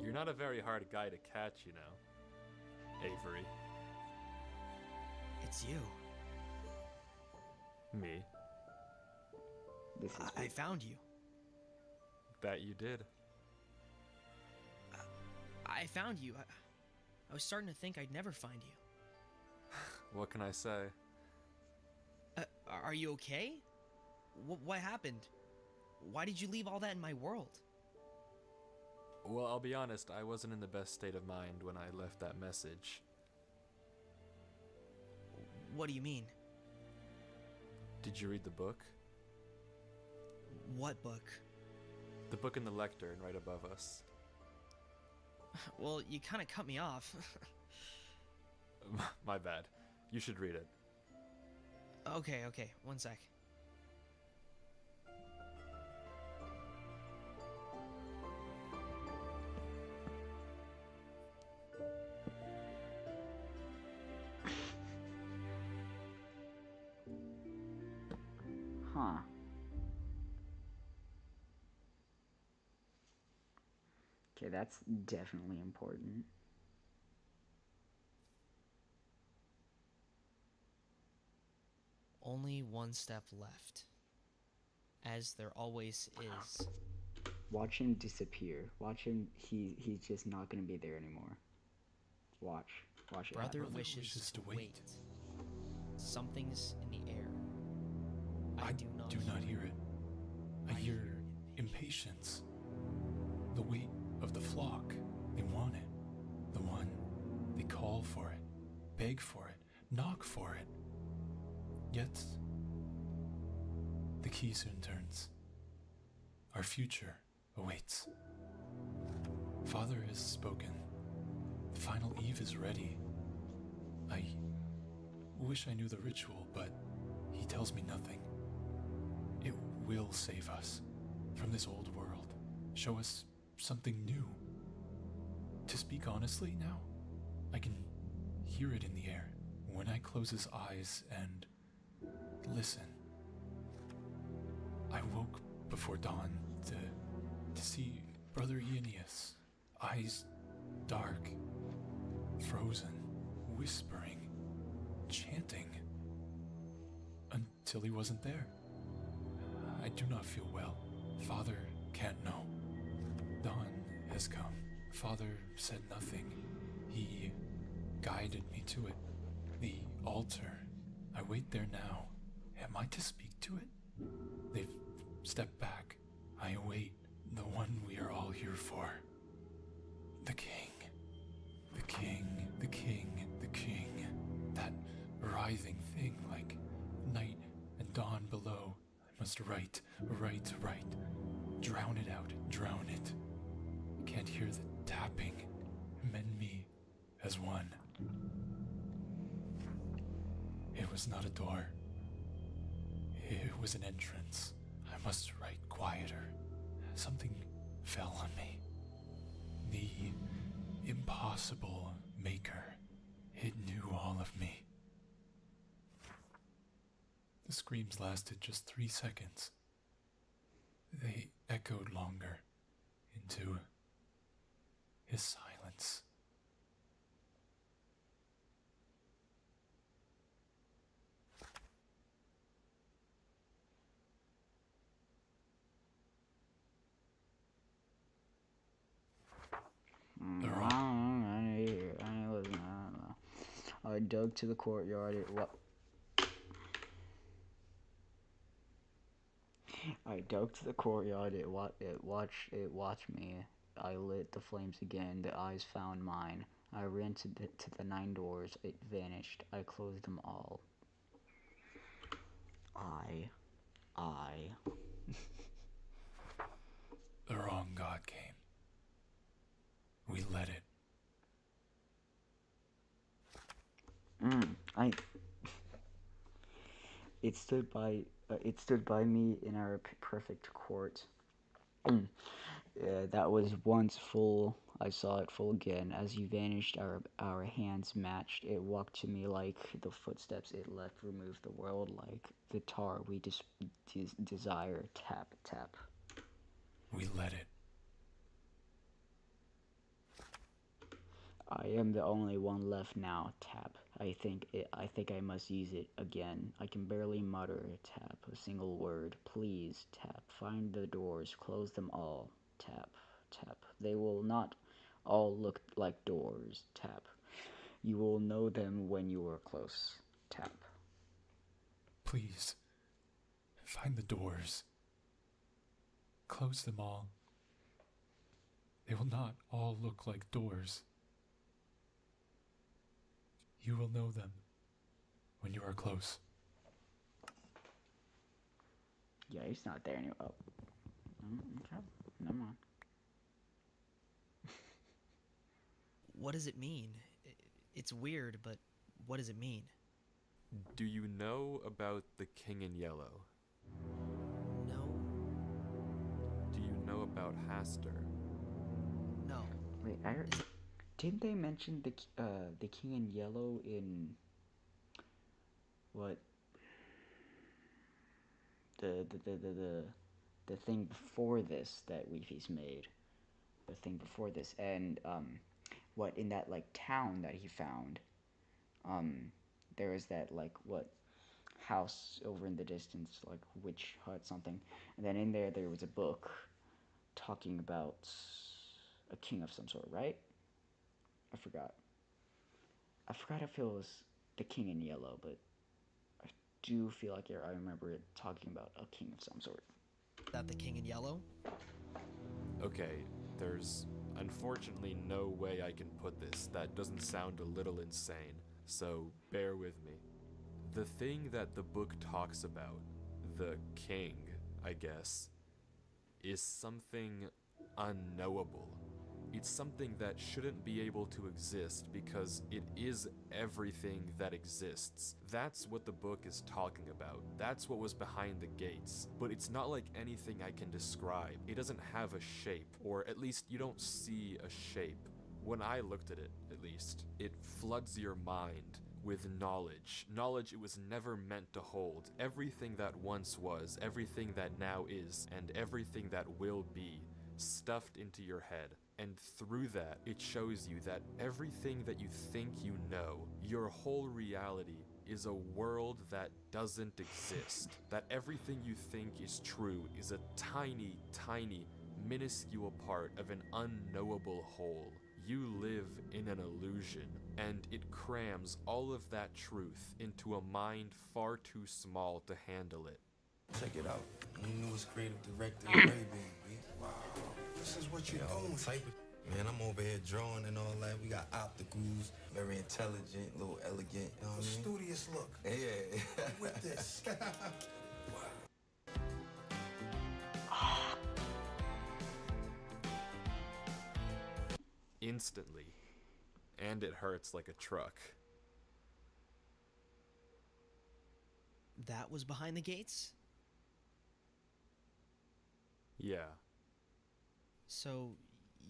You're not a very hard guy to catch, you know, Avery. It's you. Me. This is I found you. That you did. I found you. I was starting to think I'd never find you. What can I say? Are you okay? What happened? Why did you leave all that in my world? Well, I'll be honest, I wasn't in the best state of mind when I left that message. What do you mean? Did you read the book? What book? The book in the lectern right above us. Well, you kind of cut me off. My bad. You should read it. Okay, one sec. Huh. Okay, that's definitely important. Only one step left, as there always is. Watch him disappear. Watch him. He's just not gonna be there anymore. Watch it. Brother happen. wishes to wait. Something's in the air. I do not hear it. I hear impatience. The weight of the flock. They want it. The one. They call for it. Beg for it. Knock for it. Yet, the key soon turns. Our future awaits. Father has spoken. The final eve is ready. I wish I knew the ritual, but he tells me nothing. It will save us from this old world, show us something new. To speak honestly now, I can hear it in the air when I close his eyes and listen. I woke before dawn to see Brother Aeneas, eyes dark, frozen, whispering, chanting, until he wasn't there. I do not feel well. Father can't know. Dawn has come. Father said nothing. He guided me to it. The altar. I wait there now. Am I to speak to it? They've stepped back. I await the one we are all here for. The king. The king. The king. The king. That writhing thing like night and dawn below. I must write. Drown it out. Drown it. Can't hear the tapping. Mend me as one. It was not a door. It was an entrance. I must write quieter. Something fell on me. The impossible maker. It knew all of me. The screams lasted just 3 seconds. They echoed longer into his silence. I dug to the courtyard. I dug to the courtyard. It watched me. I lit the flames again. The eyes found mine. I ran to the 9 doors. It vanished. I closed them all. The wrong God came. We let it. it stood by me in our perfect court. That was once full. I saw it full again. As you vanished, our hands matched. It walked to me like the footsteps it left removed the world like the tar we desire. Tap, tap. We let it. I am the only one left now. Tap. I think I must use it again. I can barely mutter. Tap. A single word. Please. Tap. Find the doors. Close them all. Tap. Tap. They will not all look like doors. Tap. You will know them when you are close. Tap. Please. Find the doors. Close them all. They will not all look like doors. You will know them when you are close. Yeah, he's not there anymore. Oh. Okay. Never mind. What does it mean? It's weird, but what does it mean? Do you know about the King in Yellow? No. Do you know about Hastur? No. Wait, didn't they mention the King in Yellow in what the thing before this that Weefy's made? The thing before this, and what in that like town that he found, there was that like what house over in the distance, like witch hut something, and then in there was a book talking about a king of some sort, right? I forgot if it was the King in Yellow, but I do feel like I remember it talking about a king of some sort. That the King in Yellow? Okay, there's unfortunately no way I can put this that doesn't sound a little insane, so bear with me. The thing that the book talks about, the king, I guess, is something unknowable. It's something that shouldn't be able to exist because it is everything that exists. That's what the book is talking about. That's what was behind the gates. But it's not like anything I can describe. It doesn't have a shape, or at least you don't see a shape. When I looked at it, at least, it floods your mind with knowledge. Knowledge it was never meant to hold. Everything that once was, everything that now is, and everything that will be, stuffed into your head. And through that, it shows you that everything that you think you know, your whole reality, is a world that doesn't exist. That everything you think is true is a tiny, tiny, minuscule part of an unknowable whole. You live in an illusion, and it crams all of that truth into a mind far too small to handle it. Check it out. New newest creative director, Ray-Ban, B. Wow. This is what you're doing. Man, I'm over here drawing and all that. We got opticals, very intelligent, a little elegant. You know what I mean? Studious look. Yeah. With this. Instantly. And it hurts like a truck. That was behind the gates? Yeah. So,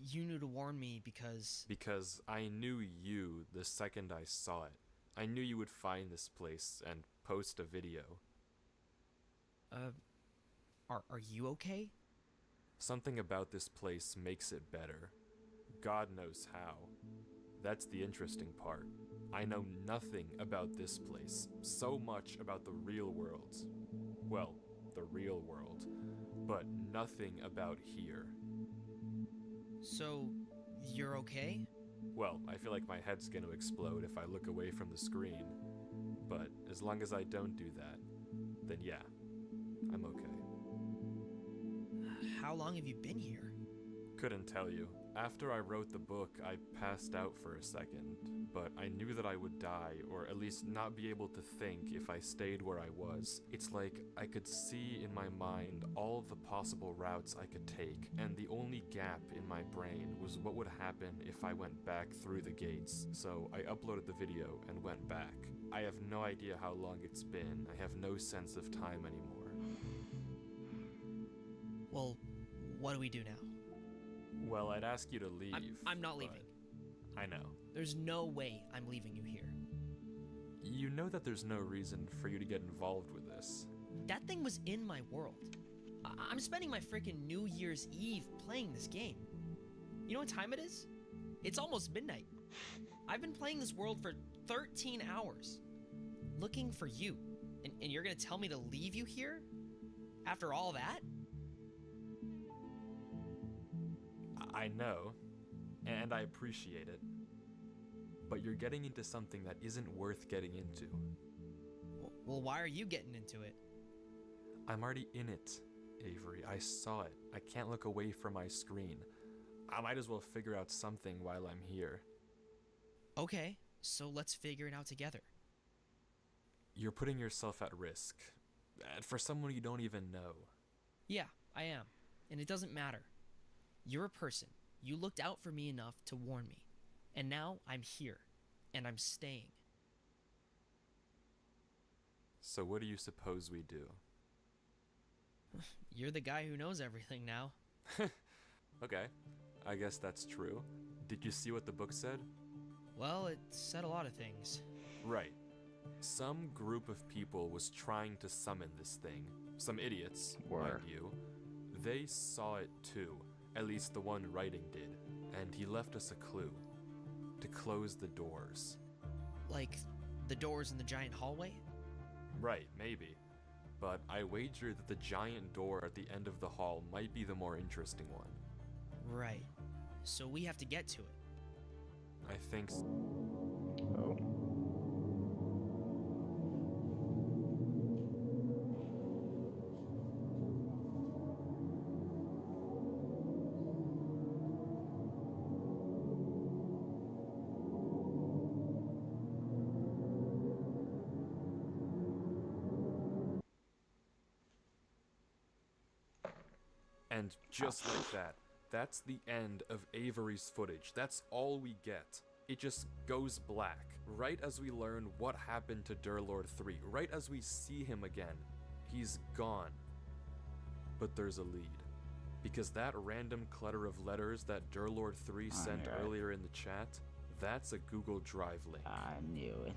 you knew to warn me because... Because I knew you the second I saw it. I knew you would find this place and post a video. Are you okay? Something about this place makes it better. God knows how. That's the interesting part. I know nothing about this place, so much about the real world. Well, the real world, but nothing about here. So, you're okay? Well, I feel like my head's gonna explode if I look away from the screen. But as long as I don't do that, then yeah, I'm okay. How long have you been here? Couldn't tell you. After I wrote the book, I passed out for a second, but I knew that I would die, or at least not be able to think if I stayed where I was. It's like I could see in my mind all of the possible routes I could take, and the only gap in my brain was what would happen if I went back through the gates. So I uploaded the video and went back. I have no idea how long it's been. I have no sense of time anymore. Well, what do we do now? Well, I'd ask you to leave. I'm not but leaving. I know. There's no way I'm leaving you here. You know that there's no reason for you to get involved with this. That thing was in my world. I'm spending my freaking New Year's Eve playing this game. You know what time it is? It's almost midnight. I've been playing this world for 13 hours, looking for you. And you're gonna tell me to leave you here? After all that? I know, and I appreciate it, but you're getting into something that isn't worth getting into. Well, why are you getting into it? I'm already in it, Avery. I saw it. I can't look away from my screen. I might as well figure out something while I'm here. Okay, so let's figure it out together. You're putting yourself at risk, for someone you don't even know. Yeah, I am, and it doesn't matter. You're a person. You looked out for me enough to warn me. And now I'm here. And I'm staying. So what do you suppose we do? You're the guy who knows everything now. Okay, I guess that's true. Did you see what the book said? Well, it said a lot of things. Right. Some group of people was trying to summon this thing. Some idiots, mind you. They saw it too. At least the one writing did, and he left us a clue. To close the doors. Like, the doors in the giant hallway? Right, maybe. But I wager that the giant door at the end of the hall might be the more interesting one. Right. So we have to get to it. I think so. Oh. And just like that, that's the end of Avery's footage. That's all we get. It just goes black, right as we learn what happened to Durlord 3, right as we see him again. He's gone. But there's a lead. Because that random clutter of letters that Durlord 3 sent earlier in the chat, that's a Google Drive link. I knew it.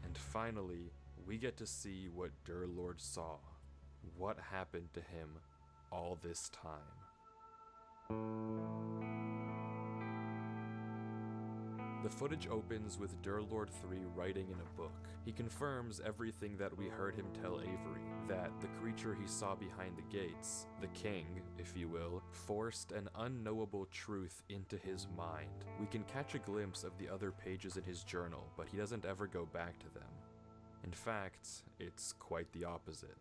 And finally, we get to see what Durlord saw. What happened to him all this time. The footage opens with Durlord 3 writing in a book. He confirms everything that we heard him tell Avery, that the creature he saw behind the gates, the king, if you will, forced an unknowable truth into his mind. We can catch a glimpse of the other pages in his journal, but he doesn't ever go back to them. In fact, it's quite the opposite.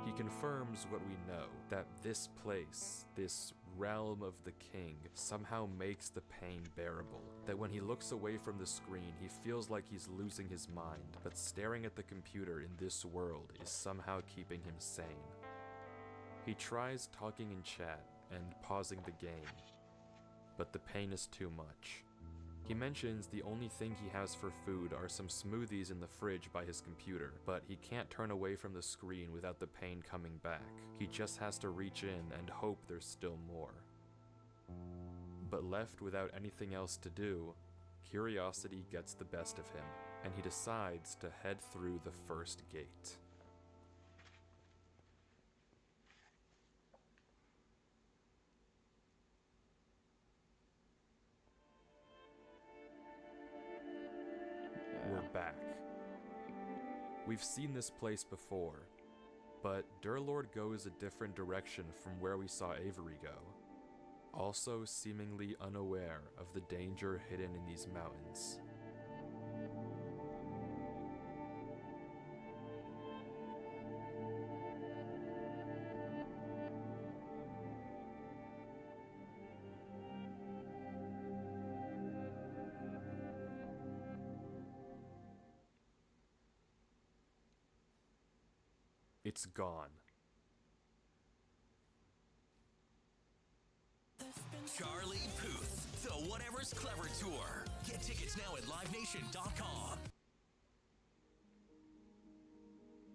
He confirms what we know, that this place, this realm of the king, somehow makes the pain bearable. That when he looks away from the screen, he feels like he's losing his mind, but staring at the computer in this world is somehow keeping him sane. He tries talking in chat and pausing the game, but the pain is too much. He mentions the only thing he has for food are some smoothies in the fridge by his computer, but he can't turn away from the screen without the pain coming back. He just has to reach in and hope there's still more. But left without anything else to do, curiosity gets the best of him, and he decides to head through the first gate. We're back. We've seen this place before, but Durlord goes a different direction from where we saw Avery go, also seemingly unaware of the danger hidden in these mountains. it's gone. Charlie Puth, the Whatever's Clever Tour. Get tickets now at livenation.com.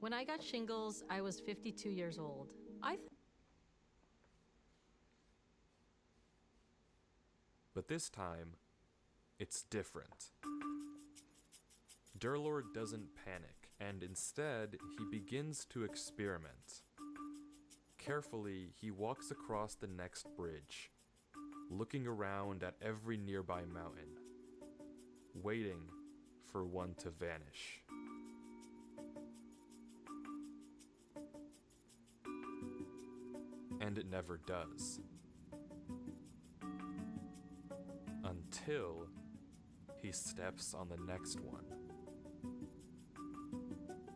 When I got shingles, I was 52 years old. But this time, it's different. Durlord doesn't panic, and instead, he begins to experiment. Carefully, he walks across the next bridge, looking around at every nearby mountain, waiting for one to vanish. And it never does. Until he steps on the next one.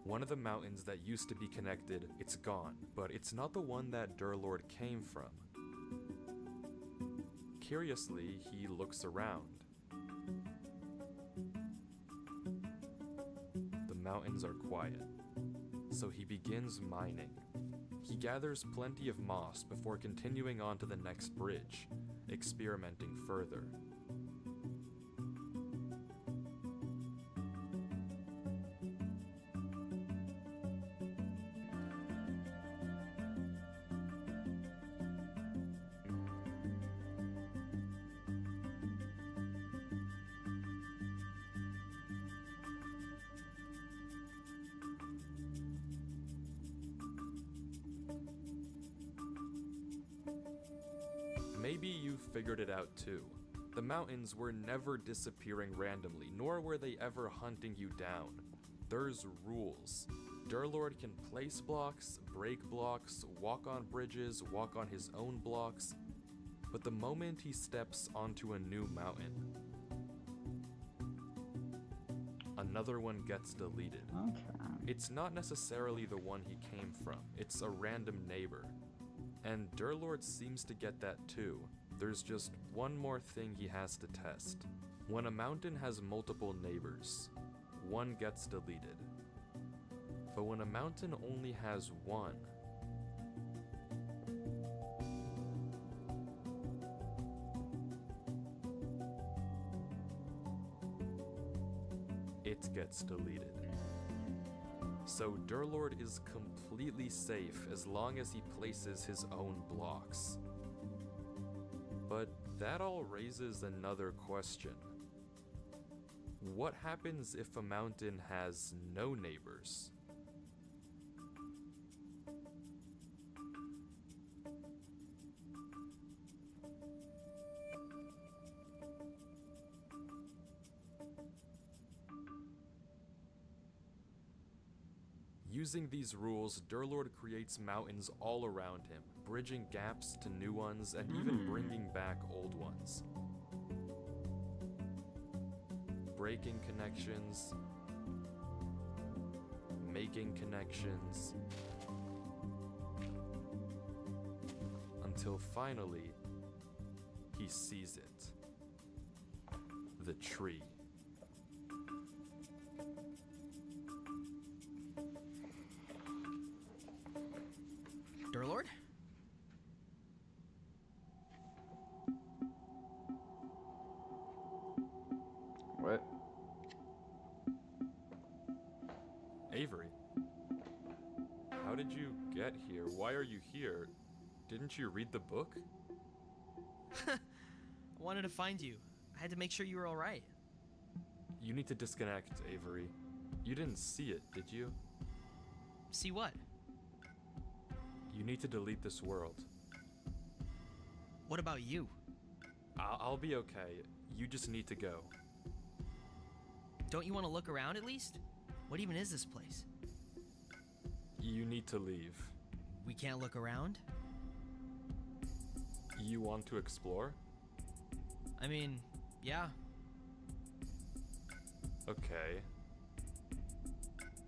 One of the mountains that used to be connected, it's gone, but it's not the one that Durlord came from. Curiously, he looks around. The mountains are quiet, so he begins mining. He gathers plenty of moss before continuing on to the next bridge, experimenting further. Maybe you've figured it out too. The mountains were never disappearing randomly, nor were they ever hunting you down. There's rules. Durlord can place blocks, break blocks, walk on bridges, walk on his own blocks, but the moment he steps onto a new mountain, another one gets deleted. Okay. It's not necessarily the one he came from, it's a random neighbor. And Durlord seems to get that too. There's just one more thing he has to test. When a mountain has multiple neighbors, one gets deleted. But when a mountain only has one, it gets deleted. So Durlord is completely safe as long as he places his own blocks. But that all raises another question. What happens if a mountain has no neighbors? Using these rules, Durlord creates mountains all around him, bridging gaps to new ones and even bringing back old ones. Breaking connections, making connections, until finally, he sees it. The tree. Durlord? What? Avery, how did you get here? Why are you here? Didn't you read the book? I wanted to find you. I had to make sure you were alright. You need to disconnect, Avery. You didn't see it, did you? See what? You need to delete this world. What about you? I'll be okay. You just need to go. Don't you want to look around at least? What even is this place? You need to leave. We can't look around? You want to explore? I mean, yeah. Okay.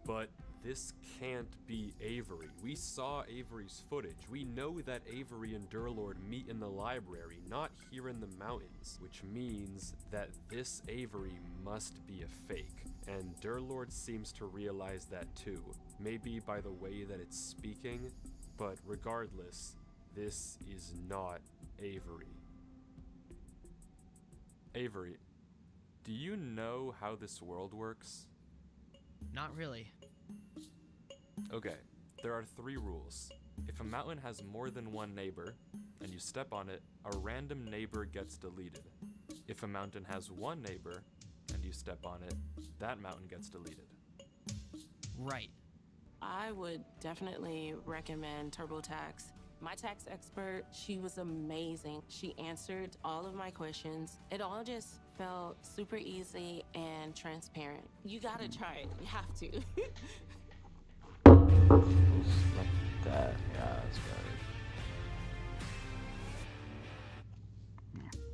But this can't be Avery. We saw Avery's footage. We know that Avery and Durlord meet in the library, not here in the mountains, which means that this Avery must be a fake. And Durlord seems to realize that too, maybe by the way that it's speaking, but regardless, this is not Avery. Avery, do you know how this world works? Not really. Okay, there are 3 rules. If a mountain has more than one neighbor, and you step on it, a random neighbor gets deleted. If a mountain has one neighbor, and you step on it, that mountain gets deleted. Right. I would definitely recommend TurboTax. My tax expert, she was amazing. She answered all of my questions. It all just felt super easy and transparent. You gotta try it. You have to. Like that. Yeah, that's better.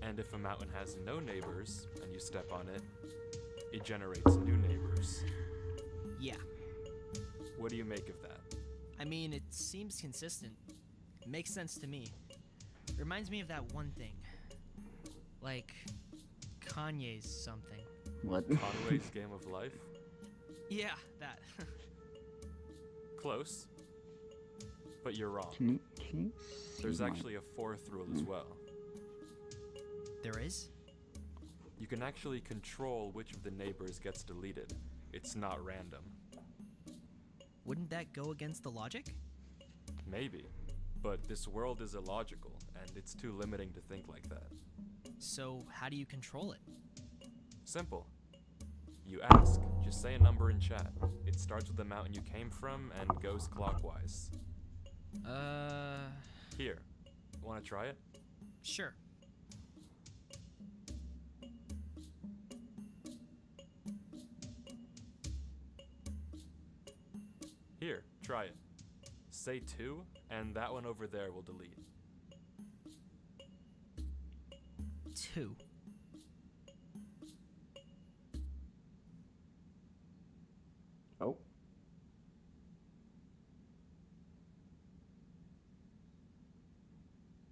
And if a mountain has no neighbors, and you step on it, it generates new neighbors. Yeah. What do you make of that? I mean, it seems consistent. It makes sense to me. Reminds me of that one thing. Like, Kanye's something. What? Conway's Game of Life? Yeah, that. Close. But you're wrong. Can you There's actually a 4th rule as well. There is? You can actually control which of the neighbors gets deleted. It's not random. Wouldn't that go against the logic? Maybe. But this world is illogical, and it's too limiting to think like that. So, how do you control it? Simple. You ask. Just say a number in chat. It starts with the mountain you came from and goes clockwise. Here. Wanna try it? Sure. Here, try it. Say 2, and that one over there will delete. 2. Oh.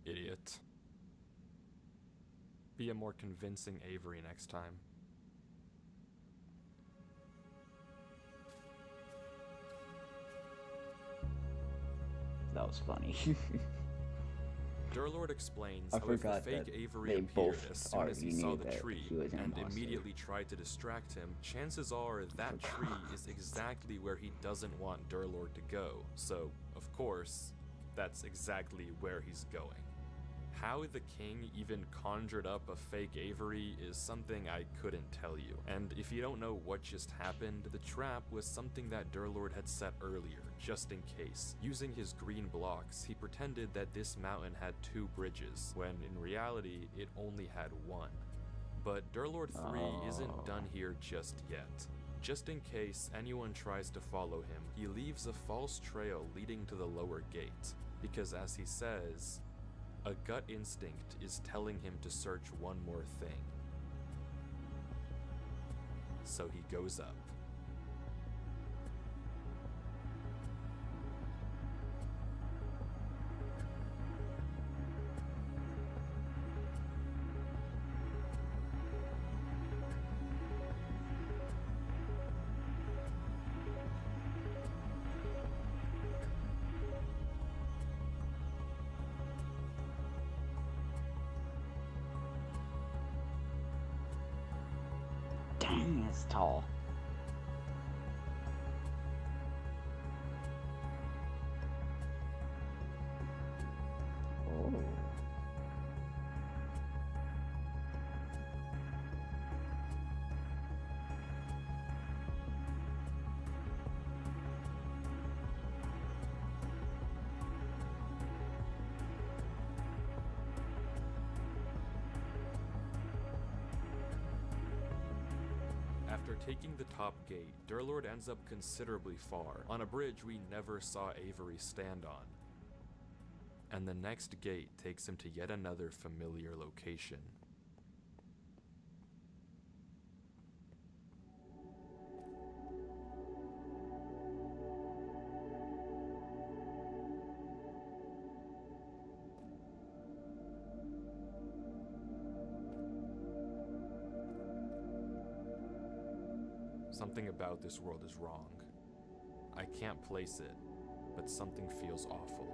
Idiot. Be a more convincing Avery next time. That was funny. Durlord explains I how if the forgot fake that Avery they appeared both as soon as he already saw knew the that tree he was an and imposter. immediately tried to distract him, chances are that tree is exactly where he doesn't want Durlord to go. So, of course, that's exactly where he's going. How the king even conjured up a fake Avery is something I couldn't tell you. And if you don't know what just happened, the trap was something that Durlord had set earlier, just in case. Using his green blocks, he pretended that this mountain had 2 bridges, when in reality, it only had 1. But Durlord 3 isn't done here just yet. Just in case anyone tries to follow him, he leaves a false trail leading to the lower gate. Because as he says, a gut instinct is telling him to search one more thing. So he goes up. Dang, it's tall. Oh. After taking the top gate, Durlord ends up considerably far, on a bridge we never saw Avery stand on. And the next gate takes him to yet another familiar location. Something about this world is wrong. I can't place it, but something feels awful.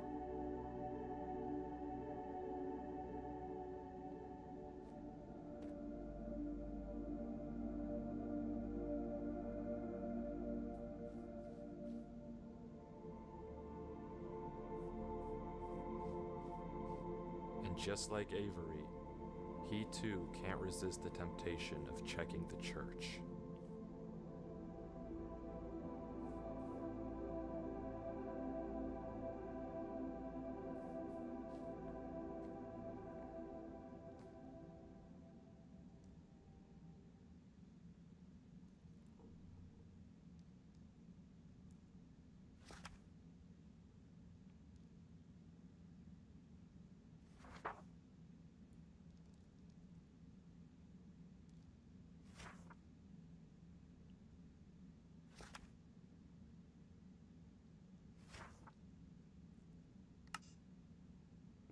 And just like Avery, he too can't resist the temptation of checking the church.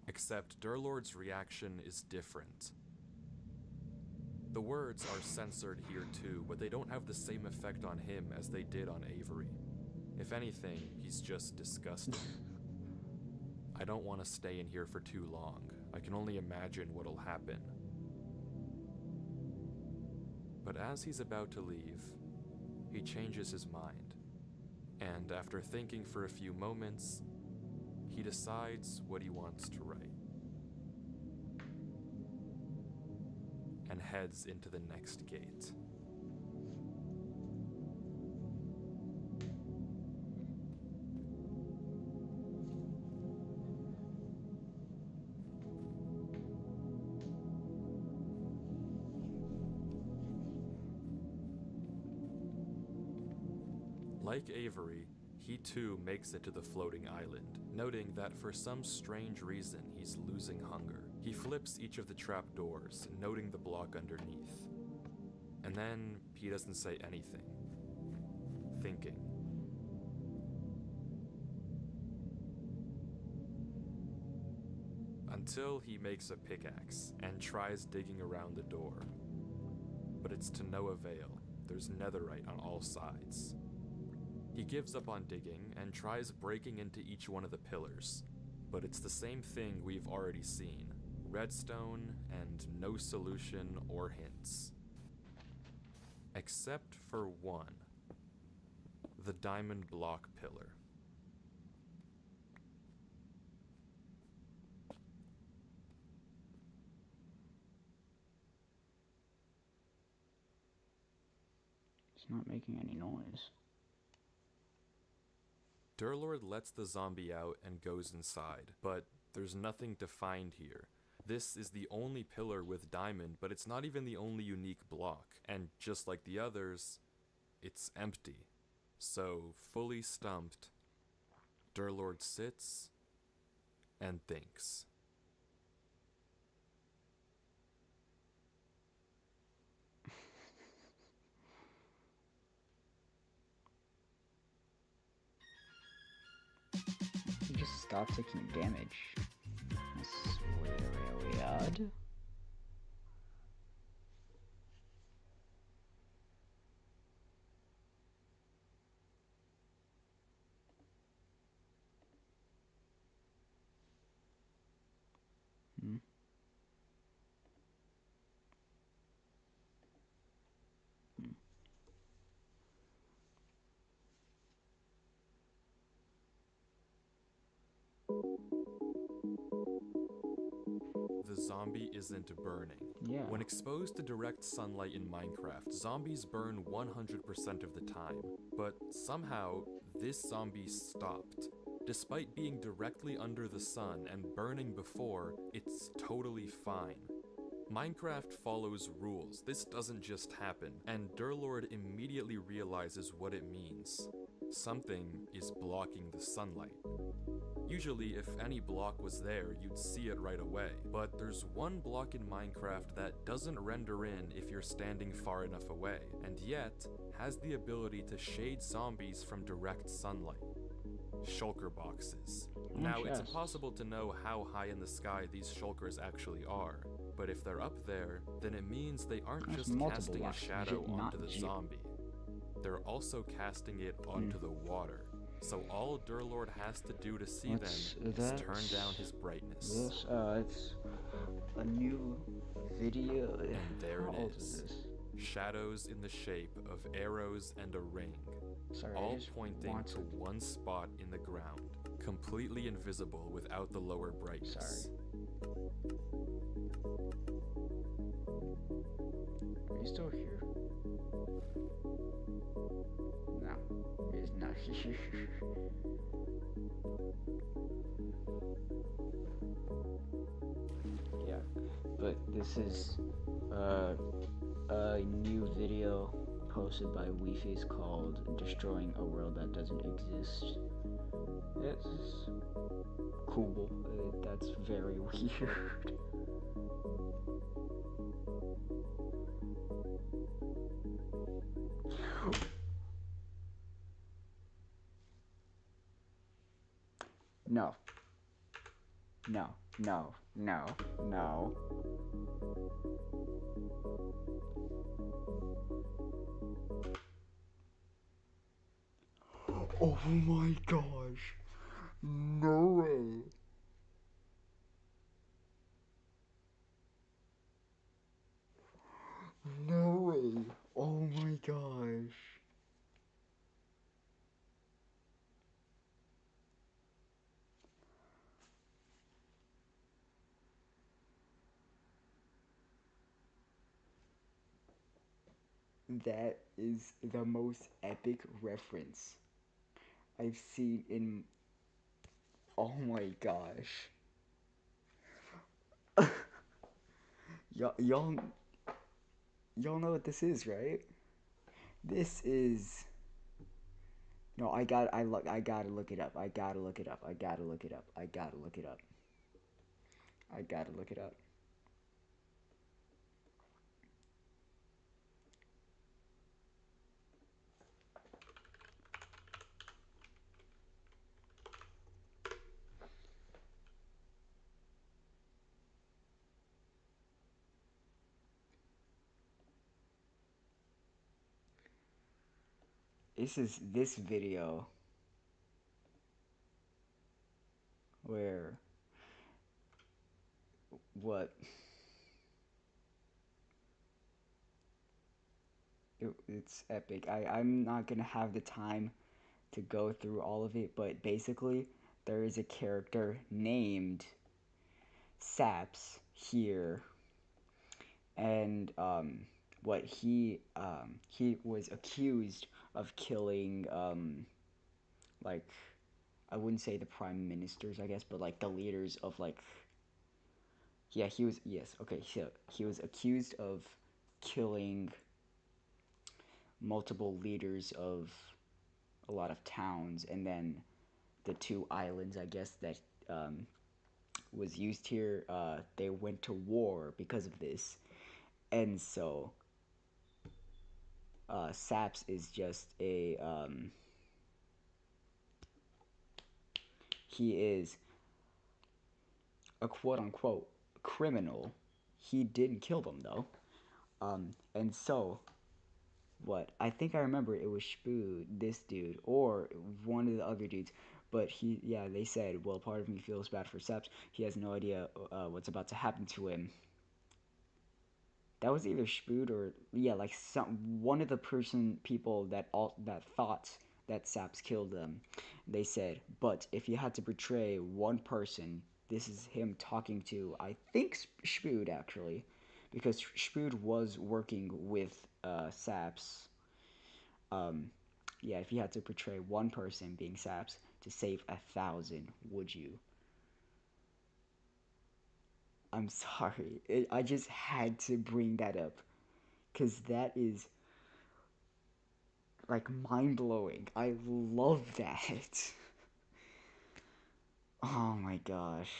Except Durlord's reaction is different. The words are censored here too, but they don't have the same effect on him as they did on Avery. If anything, he's just disgusted. I don't want to stay in here for too long. I can only imagine what'll happen. But as he's about to leave, he changes his mind. And after thinking for a few moments, he decides what he wants to write. And heads into the next gate. Like Avery, he too makes it to the floating island, noting that for some strange reason he's losing hunger. He flips each of the trapdoors, noting the block underneath. And then he doesn't say anything, thinking. Until he makes a pickaxe and tries digging around the door. But it's to no avail. There's netherite on all sides. He gives up on digging and tries breaking into each one of the pillars, but it's the same thing we've already seen. Redstone and no solution or hints. Except for one. The diamond block pillar. It's not making any noise. Durlord lets the zombie out and goes inside, but there's nothing to find here. This is the only pillar with diamond, but it's not even the only unique block. And just like the others, it's empty. So, fully stumped, Durlord sits and thinks. He just stopped taking damage. That's really odd. The zombie isn't burning. Yeah. When exposed to direct sunlight in Minecraft, zombies burn 100% of the time. But somehow, this zombie stopped. Despite being directly under the sun and burning before, it's totally fine. Minecraft follows rules. This doesn't just happen, and Durlord immediately realizes what it means. Something is blocking the sunlight. Usually, if any block was there, you'd see it right away. But there's one block in Minecraft that doesn't render in if you're standing far enough away, and yet has the ability to shade zombies from direct sunlight. Shulker boxes. Now, it's impossible to know how high in the sky these shulkers actually are, but if they're up there, then it means they aren't just casting a shadow onto the zombie. they're also casting it onto the water. So all Durlord has to do to see them is turn down his brightness. This, it's a new video. And there How it old is. this? Shadows in the shape of arrows and a ring, Sorry, I all just pointing want to one spot in the ground, completely invisible without the lower brightness. Sorry. Are you still here? No, he's not here. Yeah, but this is a new video posted by Weeface called Destroying a World That Doesn't Exist. It's cool. That's very weird. No. No, no, no, no. Oh my gosh. No way. No way. Oh my gosh. That is the most epic reference I've seen in. Oh my gosh. Y'all know what this is, right? This is. No, I gotta look it up. I gotta look it up. I gotta look it up. I gotta look it up. I gotta look it up. This is this video where what it's epic. I'm not gonna have the time to go through all of it, but basically there is a character named Saps here, and what he was accused of killing like, I wouldn't say the prime ministers, I guess, but like the leaders of like, yeah, he was, yes, okay, so he was accused of killing multiple leaders of a lot of towns, and then the two islands, I guess, that was used here, they went to war because of this. And so Saps is just a he is a quote-unquote criminal. He didn't kill them though. And so what I think I remember, it was Spoo, this dude, or one of the other dudes, but they said, well, part of me feels bad for Saps. He has no idea what's about to happen to him. That was either Spood or, yeah, like one of the people that thought that Saps killed them. They said, but if you had to betray one person, this is him talking to, I think, Spood, actually, because Spood was working with Saps. Yeah, if you had to portray one person, being Saps, to save 1,000, would you? I'm sorry. I just had to bring that up. Because that is, like, mind-blowing. I love that. Oh my gosh.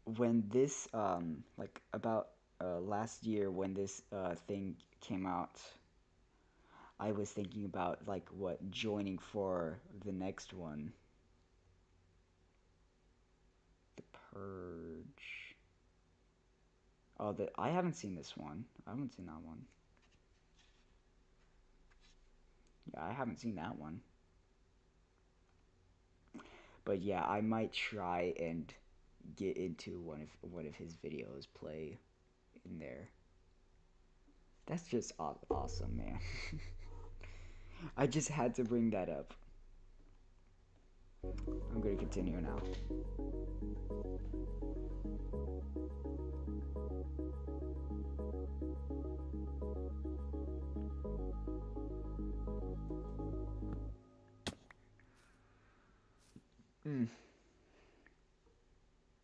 When this, like, about last year, when this thing came out, I was thinking about, like, joining for the next one. The Purge. Oh, I haven't seen this one. I haven't seen that one. Yeah, I haven't seen that one. But yeah, I might try and get into one of his videos, play in there. That's just awesome, man. I just had to bring that up. I'm gonna continue now.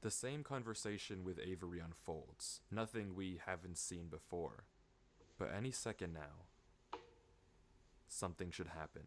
The same conversation with Avery unfolds, nothing we haven't seen before. But any second now, something should happen.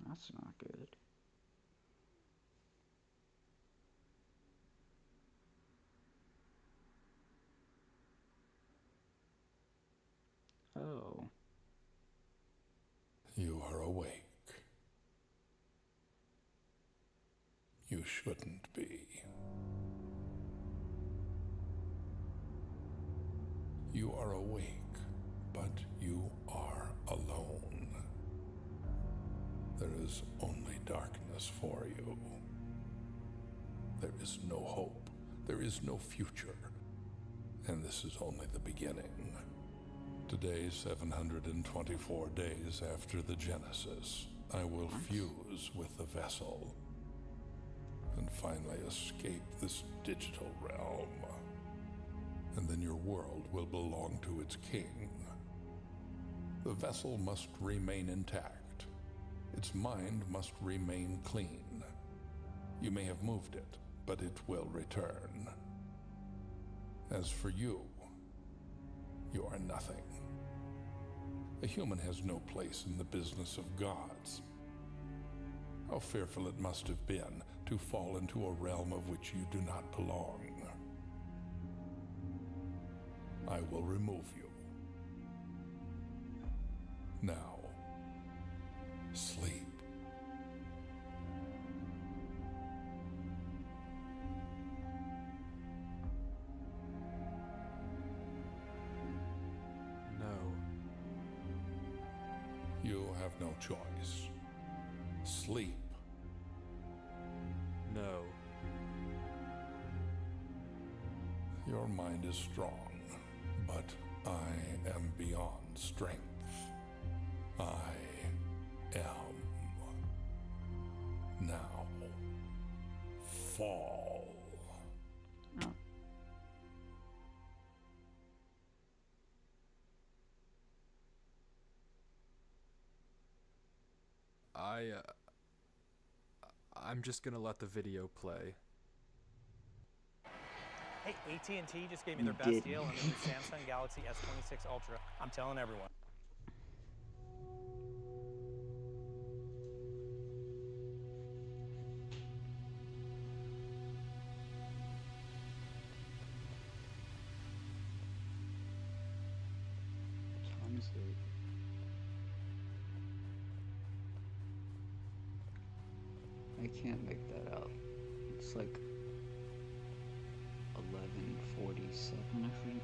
That's not good. Oh. You are awake. You shouldn't be. You are awake, but you are alone. There is only darkness for you. There is no hope. There is no future. And this is only the beginning. Today, 724 days after the Genesis, I will fuse with the vessel and finally escape this digital realm. And then your world will belong to its king. The vessel must remain intact. Its mind must remain clean. You may have moved it, but it will return. As for you, you are nothing. A human has no place in the business of gods. How fearful it must have been to fall into a realm of which you do not belong. I will remove you. Now, sleep. You have no choice. Sleep. No. Your mind is strong, but I am beyond strength. I am now. Fall. Oh. I'm just gonna let the video play. Hey, AT&T just gave me their best deal on the new Samsung Galaxy S26 Ultra. I'm telling everyone. I can't make that out. It's like 11:47, I think.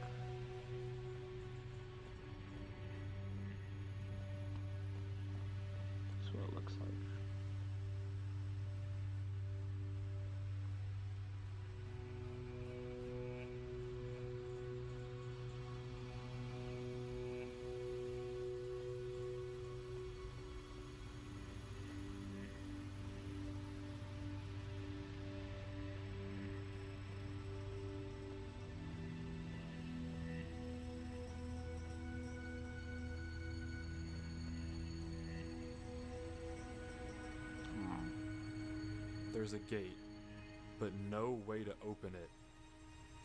That's what it looks like. there's a gate, but no way to open it.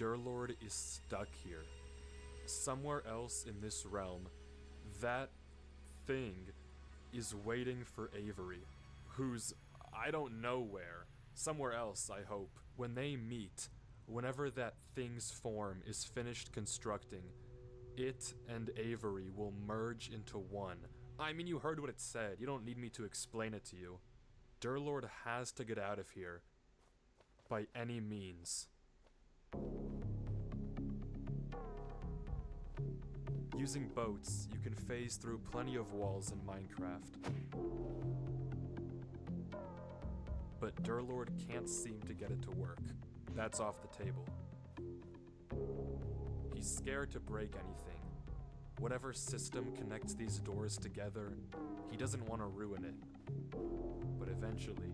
Durlord is stuck here. Somewhere else in this realm, that thing is waiting for Avery, who's, I don't know where, somewhere else, I hope. When they meet, whenever that thing's form is finished constructing, it and Avery will merge into one. I mean, you heard what it said. You don't need me to explain it to you. Durlord has to get out of here. By any means. Using boats, you can phase through plenty of walls in Minecraft. But Durlord can't seem to get it to work. That's off the table. He's scared to break anything. Whatever system connects these doors together, he doesn't want to ruin it. But eventually,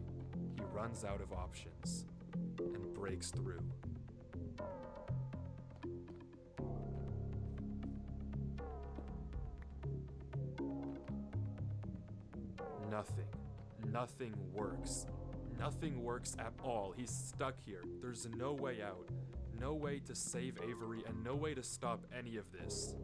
he runs out of options and breaks through. Nothing works. Nothing works at all. He's stuck here. There's no way out. No way to save Avery and no way to stop any of this.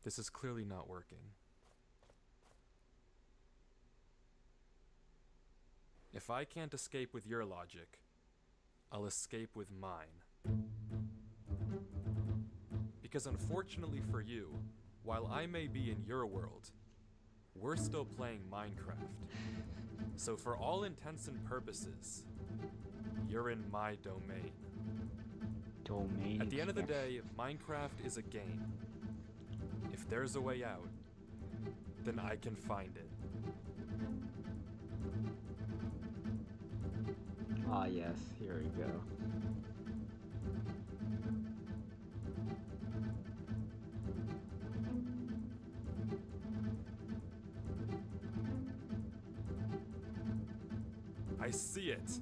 This is clearly not working. If I can't escape with your logic, I'll escape with mine. Because unfortunately for you, while I may be in your world, we're still playing Minecraft. So for all intents and purposes, you're in my domain. At the end of the day, Minecraft is a game. If there's a way out, then I can find it. Ah, yes, here we go. I see it.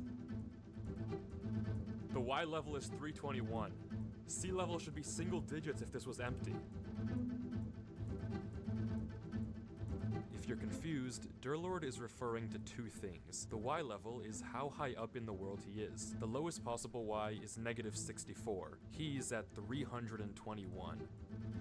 The Y level is 321. Sea level should be single digits if this was empty. If you're confused, Durlord is referring to two things. The Y level is how high up in the world he is. The lowest possible Y is negative 64. He's at 321.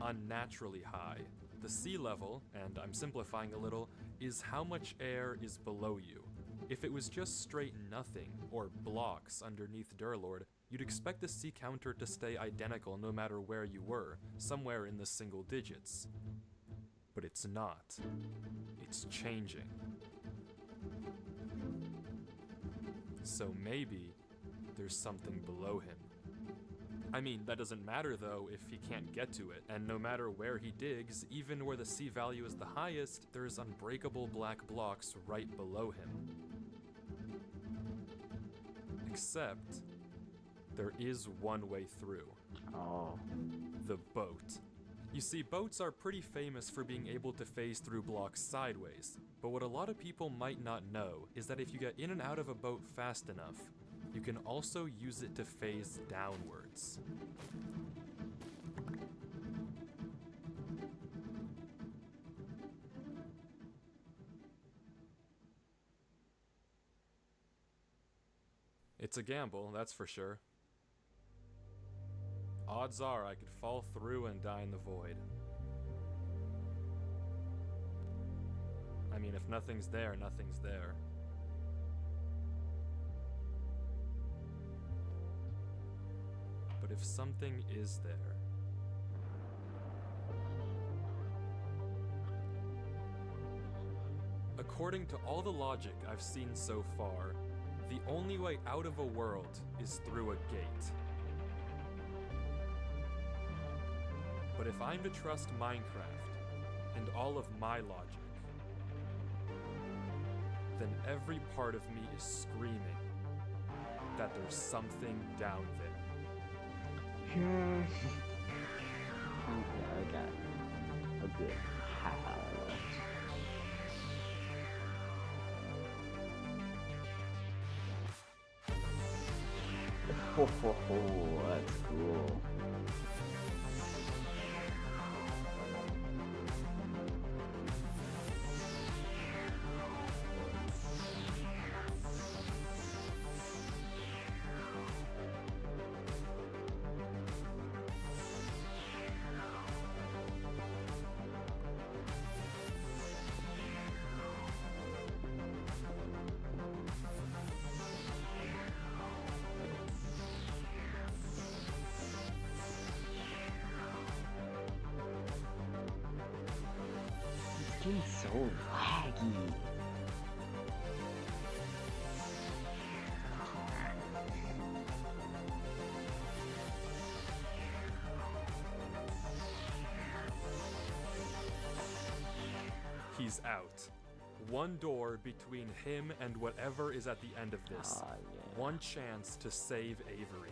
Unnaturally high. The sea level, and I'm simplifying a little, is how much air is below you. If it was just straight nothing, or blocks underneath Durlord, you'd expect the sea counter to stay identical no matter where you were, somewhere in the single digits. But it's not. It's changing. So maybe there's something below him. I mean, that doesn't matter though if he can't get to it, and no matter where he digs, even where the sea value is the highest, there's unbreakable black blocks right below him. Except, there is one way through. Oh. The boat. You see, boats are pretty famous for being able to phase through blocks sideways, but what a lot of people might not know is that if you get in and out of a boat fast enough, you can also use it to phase downwards. It's a gamble, that's for sure. Odds are I could fall through and die in the void. I mean, if nothing's there, nothing's there. But if something is there... According to all the logic I've seen so far, the only way out of a world is through a gate. But if I'm to trust Minecraft and all of my logic, then every part of me is screaming that there's something down there. Yeah. I got a good howl. Ho ho ho, that's cool. It's getting so laggy. He's out. One door between him and whatever is at the end of this. One chance to save Avery.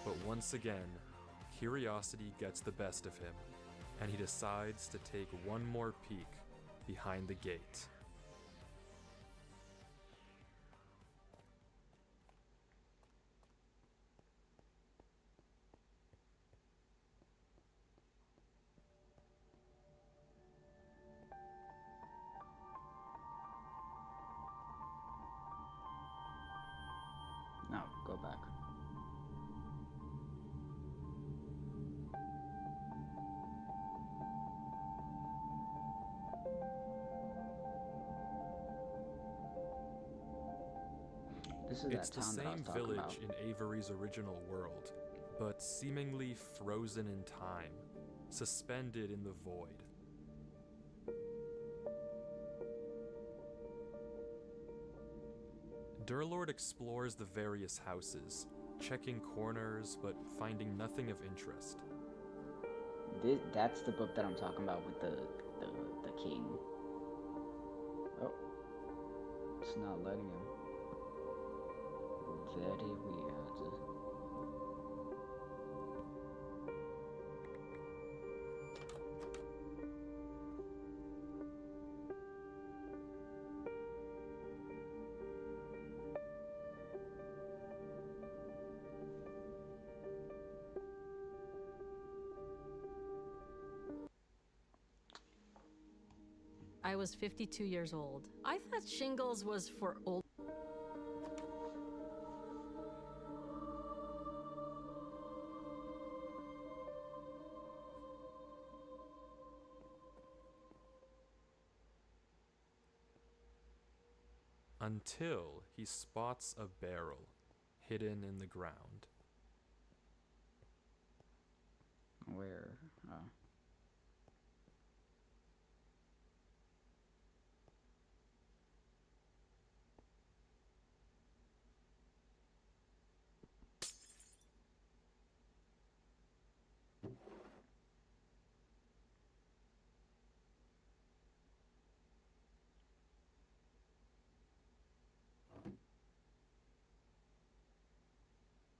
But once again, curiosity gets the best of him, and he decides to take one more peek behind the gate. No, go back. This is It's that the town that I was same talking village about. in Avery's original world, but seemingly frozen in time, suspended in the void. Durlord explores the various houses, checking corners but finding nothing of interest. That's the book that I'm talking about with the king. Oh, it's not letting him. Very weird. I was 52 years old. I thought shingles was for old. Until he spots a barrel hidden in the ground. Where? Oh.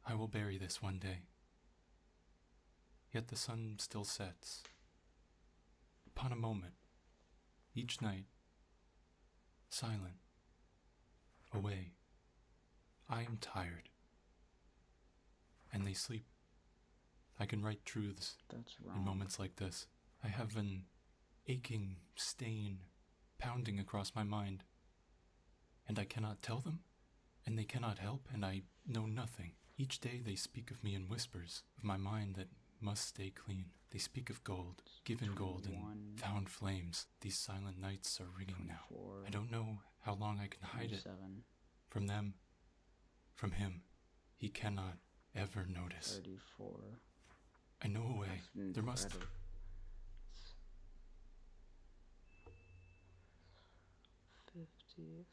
I will bury this one day. Yet the sun still sets. Upon a moment, each night, silent, away. I am tired. And they sleep. I can write truths That's in wrong. moments like this. I have an aching stain pounding across my mind. And I cannot tell them, and they cannot help, and I know nothing. Each day they speak of me in whispers, of my mind that must stay clean. They speak of gold, given gold, and found flames. These silent nights are ringing now. I don't know how long I can hide it. From them, from him. He cannot ever notice. 34. I know a way. There must...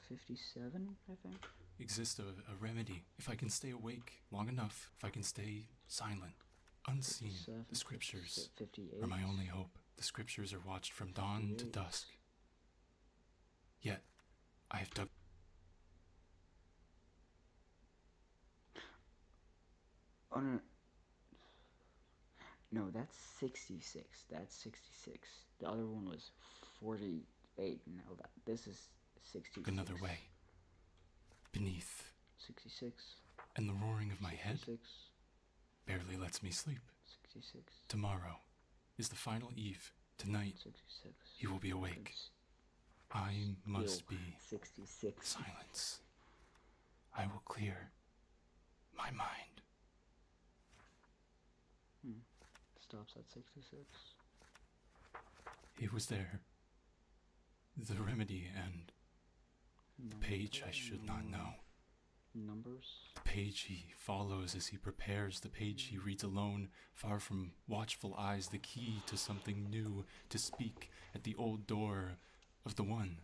57, I think. exist a remedy. If I can stay awake long enough, if I can stay silent, Unseen, 57, the scriptures 58. are my only hope. The scriptures are watched from dawn to 58. dusk. Yet, I have dug. Oh no. No, that's 66. That's 66. The other one was 48. No, this is 66. Another way. Beneath, 66. and the roaring of my head 66. barely lets me sleep. 66. Tomorrow is the final eve. Tonight, 66. he will be awake. It's I must still be 66. silence. I will clear my mind. Stops at 66. He was there. The remedy and the page I should not know. Numbers. The page he follows as he prepares. The page he reads alone, far from watchful eyes. The key to something new, to speak at the old door of the one.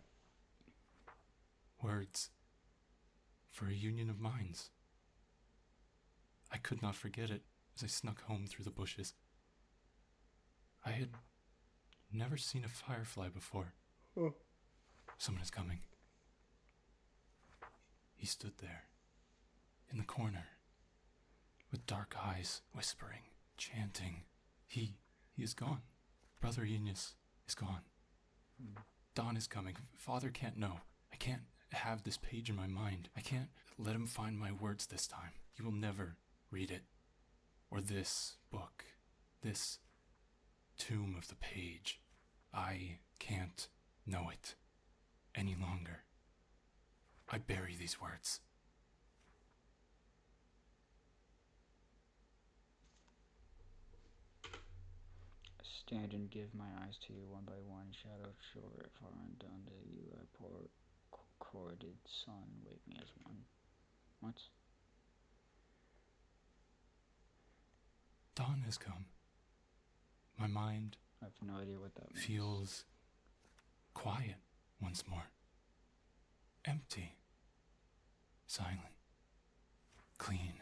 Words for a union of minds. I could not forget it as I snuck home through the bushes. I had never seen a firefly before. Oh. Someone is coming. He stood there, in the corner, with dark eyes, whispering, chanting. He is gone. Brother Eunice is gone. Dawn is coming. Father can't know. I can't have this page in my mind. I can't let him find my words this time. He will never read it. Or this book. This tomb of the page. I can't know it any longer. I bury these words. Stand and give my eyes to you one by one. Shadow short, far undone to you. I pour corded sun. Wake me as one. What? Dawn has come. My mind I have no idea what that means. feels quiet once more. Empty. Silent. Clean.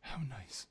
How nice.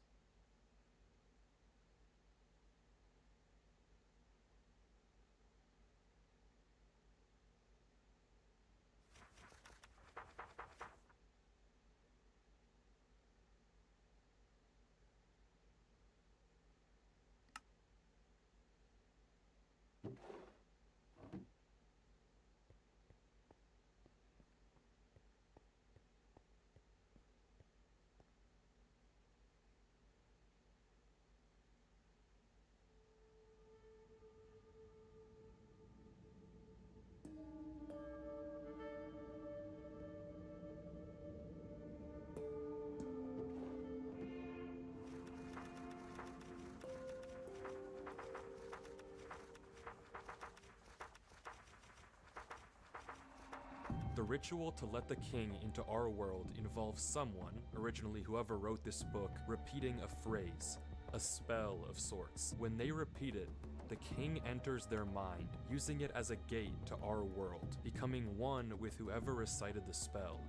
The ritual to let the king into our world involves someone, originally whoever wrote this book, repeating a phrase, a spell of sorts. When they repeat it, the king enters their mind, using it as a gate to our world, becoming one with whoever recited the spell.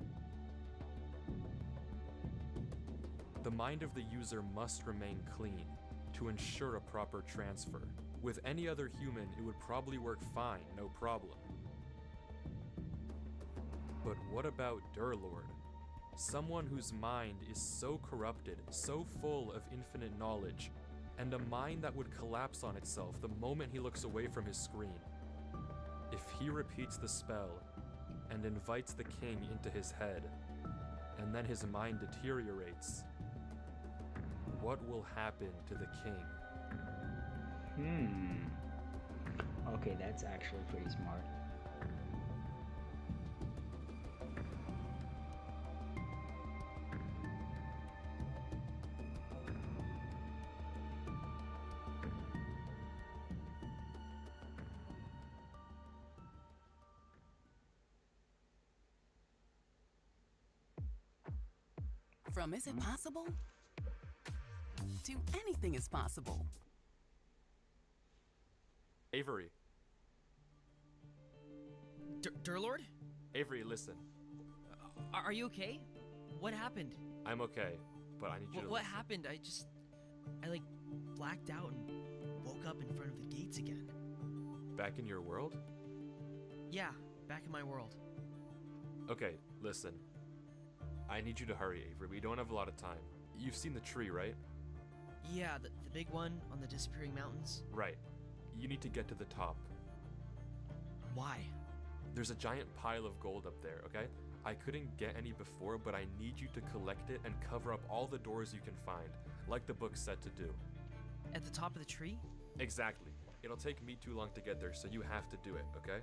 The mind of the user must remain clean to ensure a proper transfer. With any other human, it would probably work fine, no problem. But what about Durlord? Someone whose mind is so corrupted, so full of infinite knowledge, and a mind that would collapse on itself the moment he looks away from his screen. If he repeats the spell and invites the king into his head, and then his mind deteriorates, what will happen to the king? Okay, that's actually pretty smart. From is it possible to anything is possible. Avery. Durlord? Avery, listen. Are you okay? What happened? I'm okay. but I need you to What listen. happened? I like blacked out and woke up in front of the gates again. Back in your world? Yeah, back in my world. Okay, listen. I need you to hurry, Avery. We don't have a lot of time. You've seen the tree, right? Yeah, the big one on the disappearing mountains. Right. You need to get to the top. Why? There's a giant pile of gold up there, okay? I couldn't get any before, but I need you to collect it and cover up all the doors you can find, like the book said to do. At the top of the tree? Exactly. It'll take me too long to get there, so you have to do it, okay?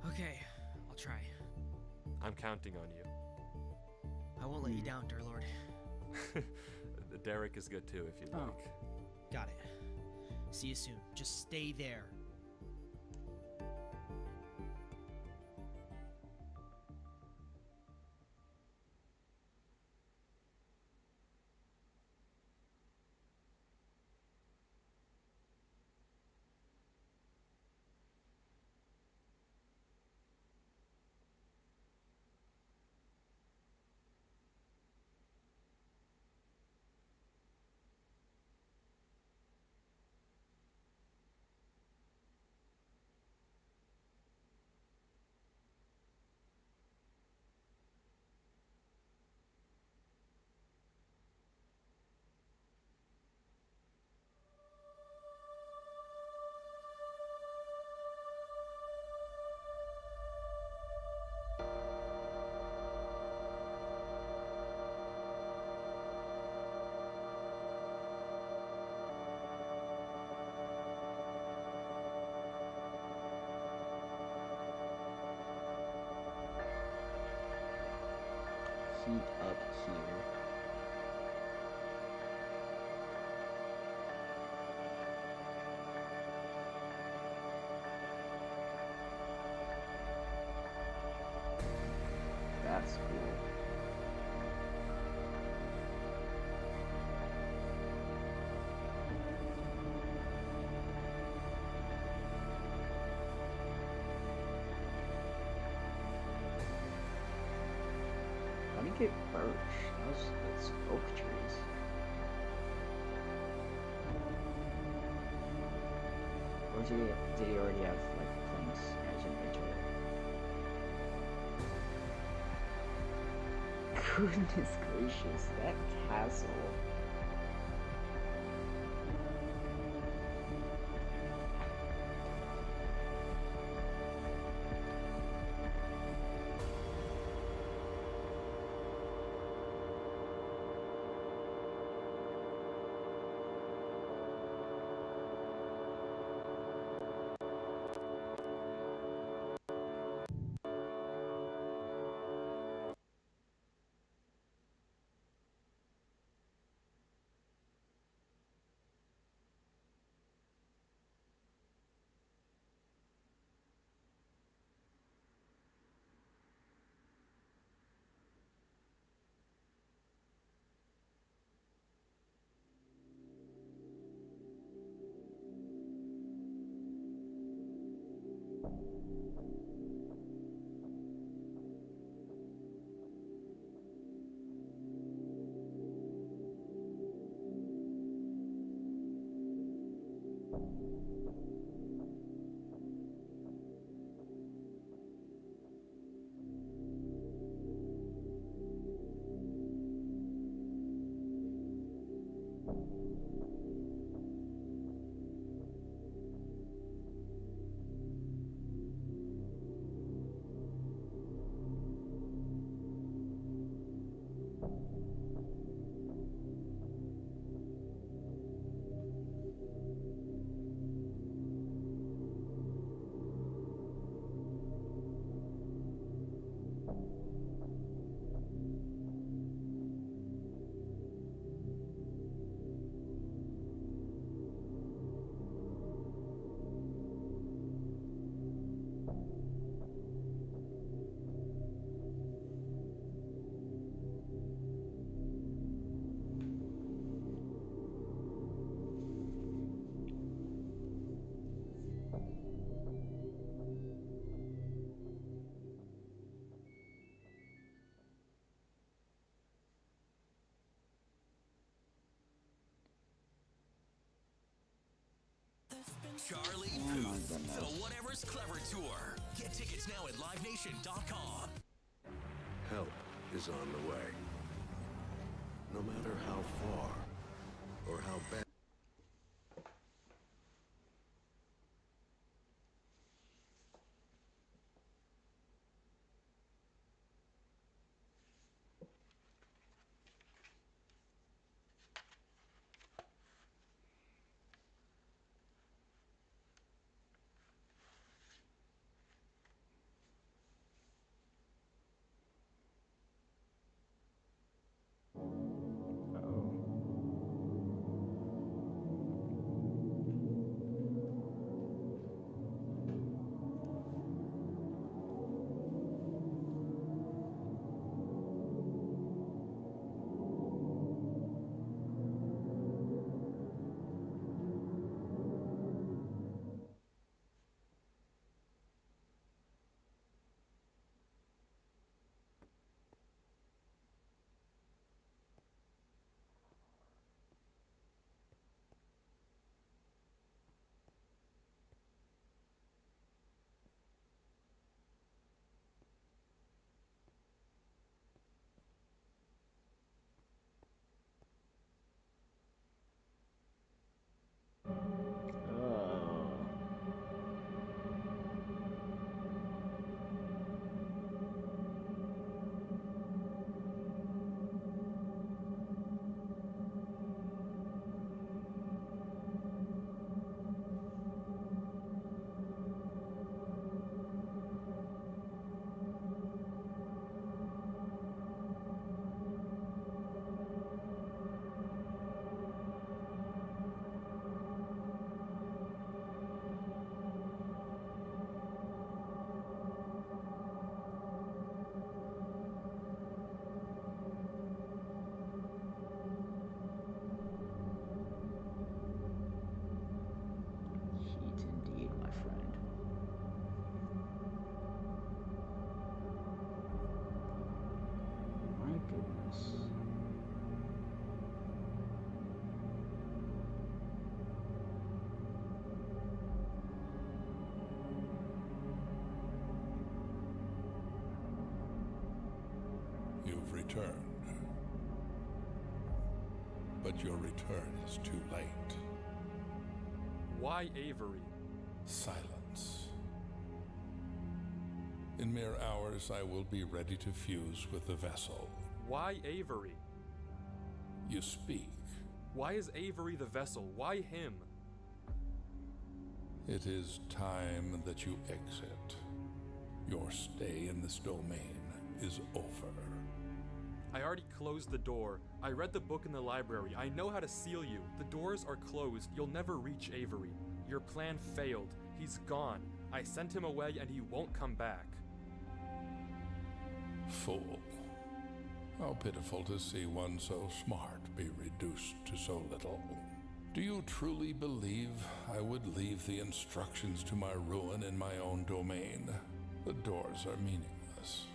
Okay, I'll try. I'm counting on you. I won't let you down, Durlord. Derek is good too, if you'd like. Got it. See you soon. Just stay there. Heat up here. That's cool. Let me get birch. That's oak trees. Or did he already have like planks edging into it? Goodness gracious, that castle. Charlie Puth, the Whatever's Clever Tour. Get tickets now at LiveNation.com. Help is on the way. No matter how far or how bad. Returned. But your return is too late. Why Avery? Silence. In mere hours, I will be ready to fuse with the vessel. Why Avery? You speak. Why is Avery the vessel? Why him? It is time that you exit. Your stay in this domain is over. I already closed the door. I read the book in the library. I know how to seal you. The doors are closed. You'll never reach Avery. Your plan failed. He's gone. I sent him away and he won't come back. Fool. How pitiful to see one so smart be reduced to so little. Do you truly believe I would leave the instructions to my ruin in my own domain? The doors are meaningless.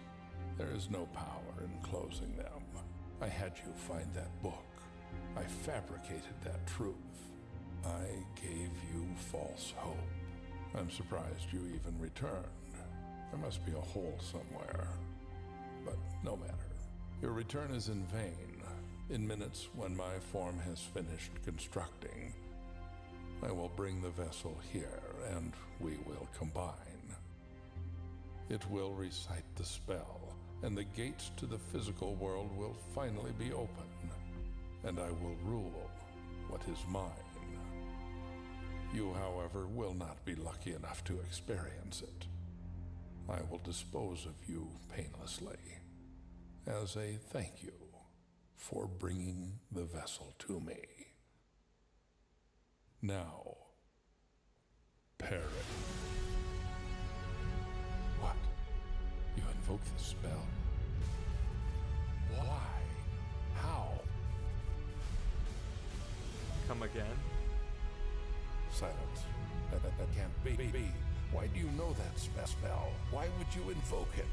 There is no power in closing them. I had you find that book. I fabricated that truth. I gave you false hope. I'm surprised you even returned. There must be a hole somewhere. But no matter. Your return is in vain. In minutes, when my form has finished constructing, I will bring the vessel here, and we will combine. It will recite the spell, and the gates to the physical world will finally be open, and I will rule what is mine. You, however, will not be lucky enough to experience it. I will dispose of you painlessly, as a thank you for bringing the vessel to me. Now, Perrin. What? You invoke the spell? Why? How? Come again? Silence. That can't be. Why do you know that spell? Why would you invoke it?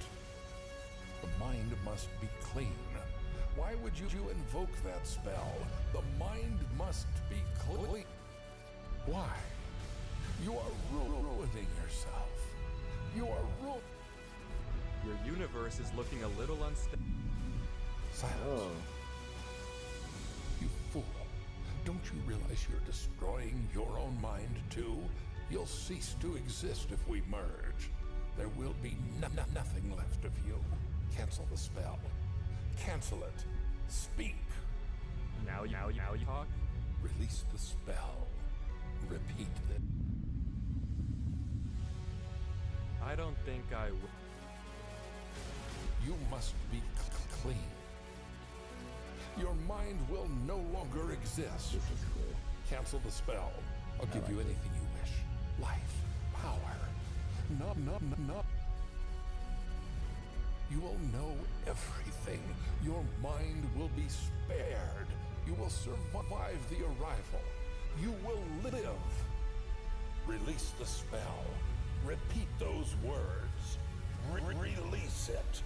The mind must be clean. Why would you invoke that spell? The mind must be clean. Why? You are ruining yourself. You are Your universe is looking a little unstable. Silence. You fool. Don't you realize you're destroying your own mind too? You'll cease to exist if we merge. There will be nothing left of you. Cancel the spell. Cancel it. Speak. Now you talk? Release the spell. Repeat it. I don't think I will. You must be clean. Your mind will no longer exist. This is cool. Cancel the spell. I'll give you anything you wish. Life, power. No. You will know everything. Your mind will be spared. You will survive the arrival. You will live. Release the spell. Repeat those words. Release it.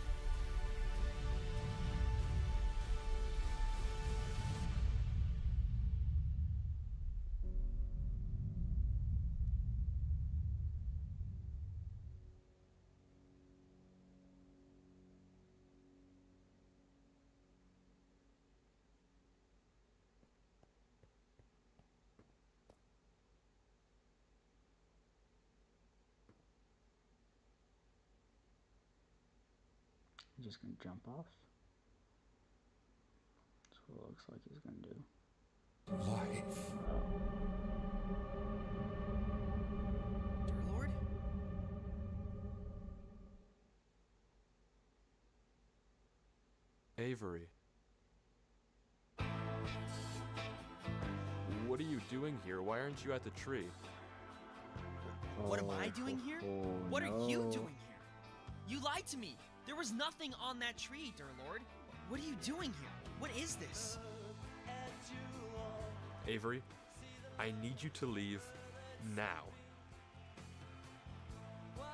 He's just gonna jump off. That's what it looks like he's gonna do. Life. Dear Lord? Avery. What are you doing here? Why aren't you at the tree? What am I doing here? What are you doing here? You lied to me. There was nothing on that tree, dear Lord. What are you doing here? What is this? Avery, I need you to leave now.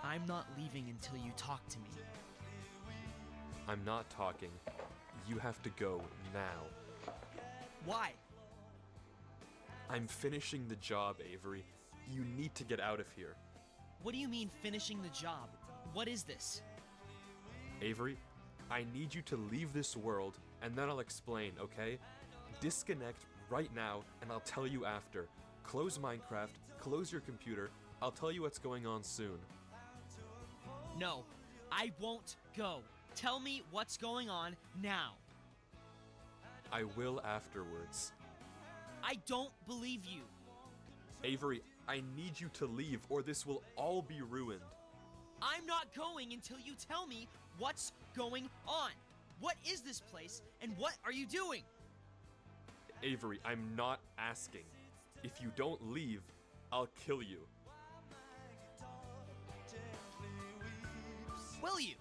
I'm not leaving until you talk to me. I'm not talking. You have to go now. Why? I'm finishing the job, Avery. You need to get out of here. What do you mean finishing the job? What is this? Avery, I need you to leave this world, and then I'll explain, okay? Disconnect right now, and I'll tell you after. Close Minecraft, close your computer. I'll tell you what's going on soon. No, I won't go. Tell me what's going on now. I will afterwards. I don't believe you. Avery, I need you to leave, or this will all be ruined. I'm not going until you tell me what's going on. What is this place, and what are you doing? Avery, I'm not asking. If you don't leave, I'll kill you. Will you?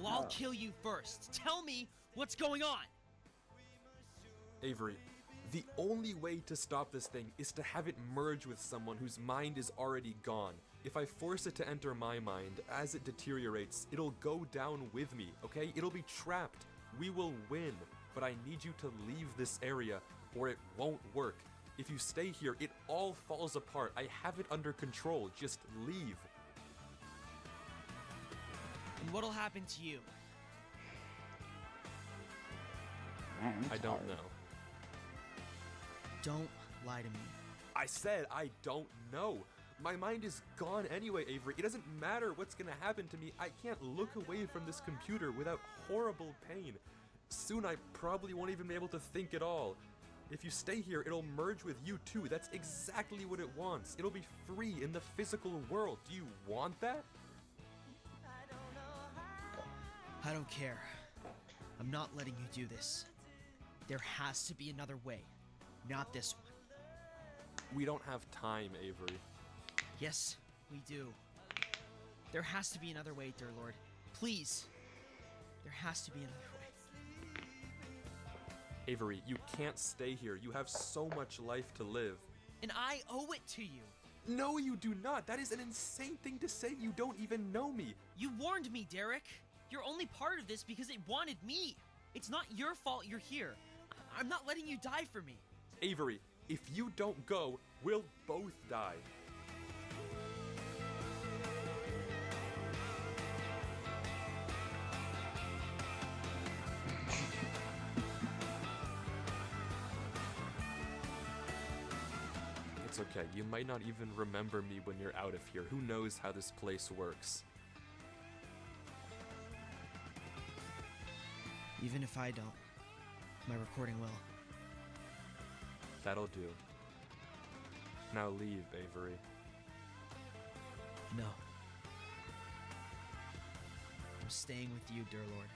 Well, I'll kill you first. Tell me what's going on. Avery, the only way to stop this thing is to have it merge with someone whose mind is already gone. If I force it to enter my mind, as it deteriorates, it'll go down with me, okay? It'll be trapped. We will win. But I need you to leave this area, or it won't work. If you stay here, it all falls apart. I have it under control. Just leave. And what'll happen to you? Man, I don't know. Don't lie to me. I said I don't know. My mind is gone anyway, Avery. It doesn't matter what's gonna happen to me. I can't look away from this computer without horrible pain. Soon I probably won't even be able to think at all. If you stay here, it'll merge with you too. That's exactly what it wants. It'll be free in the physical world. Do you want that? I don't care. I'm not letting you do this. There has to be another way. Not this one. We don't have time, Avery. Yes, we do. There has to be another way, dear Lord. Please. There has to be another way. Avery, you can't stay here. You have so much life to live. And I owe it to you. No, you do not. That is an insane thing to say. You don't even know me. You warned me, Derek. You're only part of this because it wanted me. It's not your fault you're here. I'm not letting you die for me. Avery, If you don't go, we'll both die. It's okay, you might not even remember me when you're out of here. Who knows how this place works? Even if I don't, my recording will. That'll do. Now leave, Avery. No. I'm staying with you, dear Lord.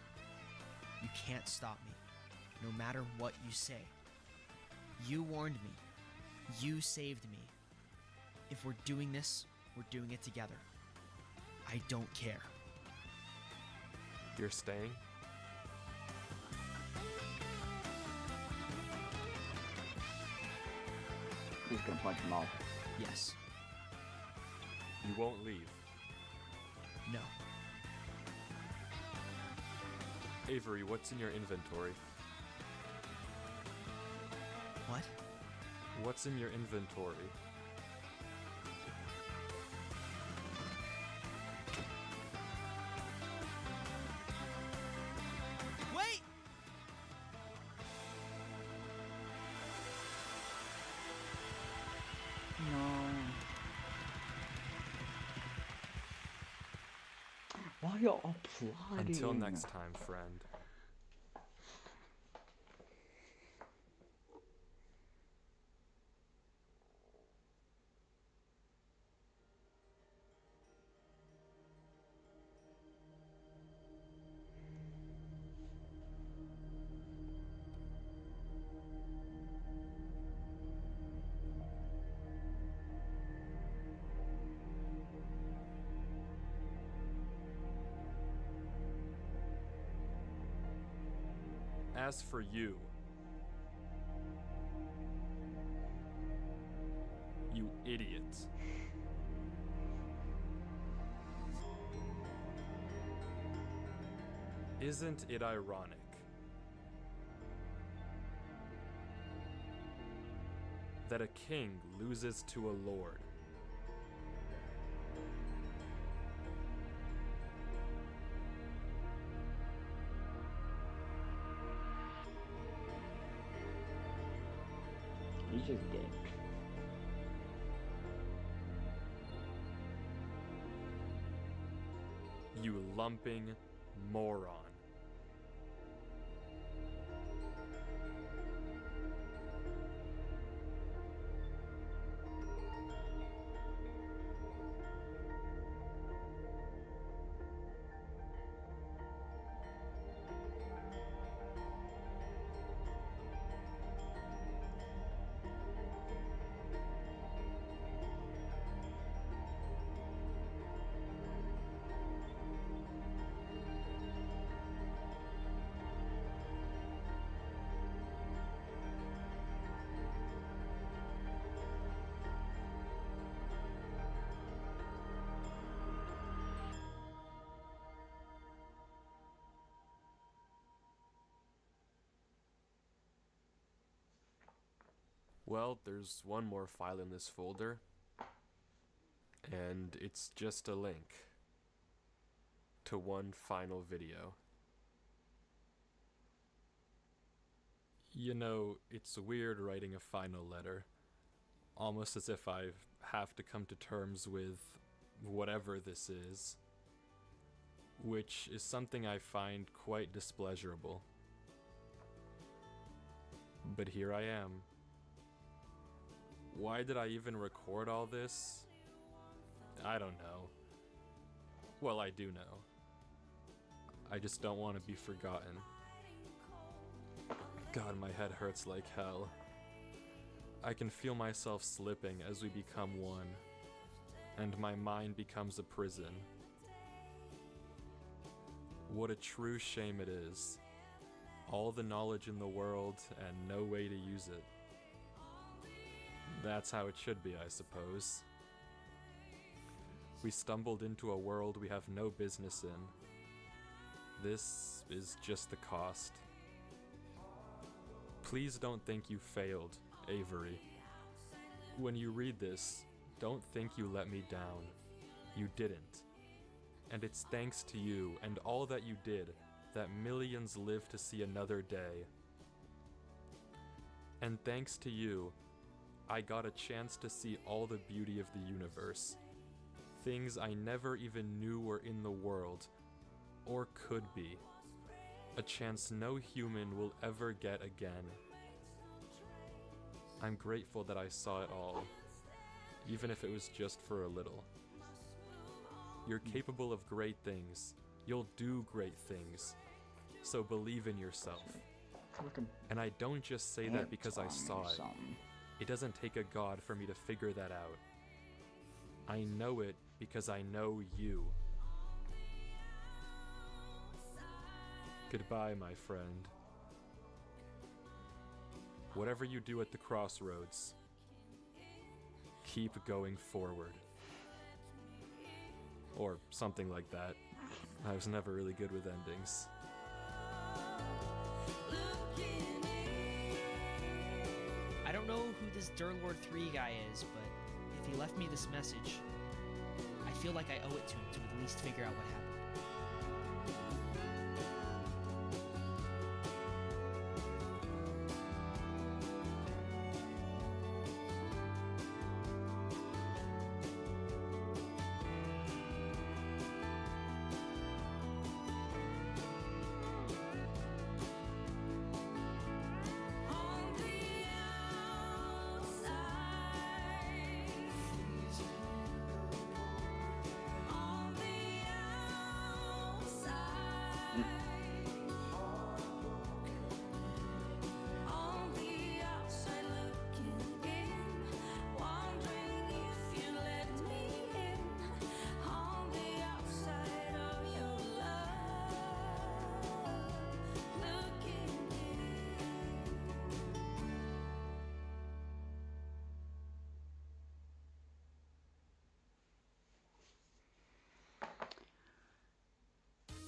You can't stop me, no matter what you say. You warned me. You saved me. If we're doing this, we're doing it together. I don't care. You're staying? He's gonna punch him off. Yes. You won't leave? No. Avery, what's in your inventory? What? What's in your inventory? Wait! No. Why are you applauding? Until next time, friend. As for you, you idiot. Isn't it ironic that a king loses to a lord? He's just dead. You lumping moron. Well, there's one more file in this folder, and it's just a link to one final video. You know, it's weird writing a final letter, almost as if I have to come to terms with whatever this is, which is something I find quite displeasurable. But here I am. Why did I even record all this? I don't know. Well, I do know. I just don't want to be forgotten. God, my head hurts like hell. I can feel myself slipping as we become one, and my mind becomes a prison. What a true shame it is. All the knowledge in the world and no way to use it. That's how it should be, I suppose. We stumbled into a world we have no business in. This is just the cost. Please don't think you failed, Avery. When you read this, don't think you let me down. You didn't. And it's thanks to you and all that you did that millions live to see another day. And thanks to you, I got a chance to see all the beauty of the universe. Things I never even knew were in the world, or could be. A chance no human will ever get again. I'm grateful that I saw it all, even if it was just for a little. You're capable of great things. You'll do great things. So believe in yourself. And I don't just say that because I saw it. It doesn't take a god for me to figure that out. I know it because I know you. Goodbye, my friend. Whatever you do at the crossroads, keep going forward. Or something like that. I was never really good with endings. I don't know who this Durlord 3 guy is, but if he left me this message, I feel like I owe it to him to at least figure out what happened.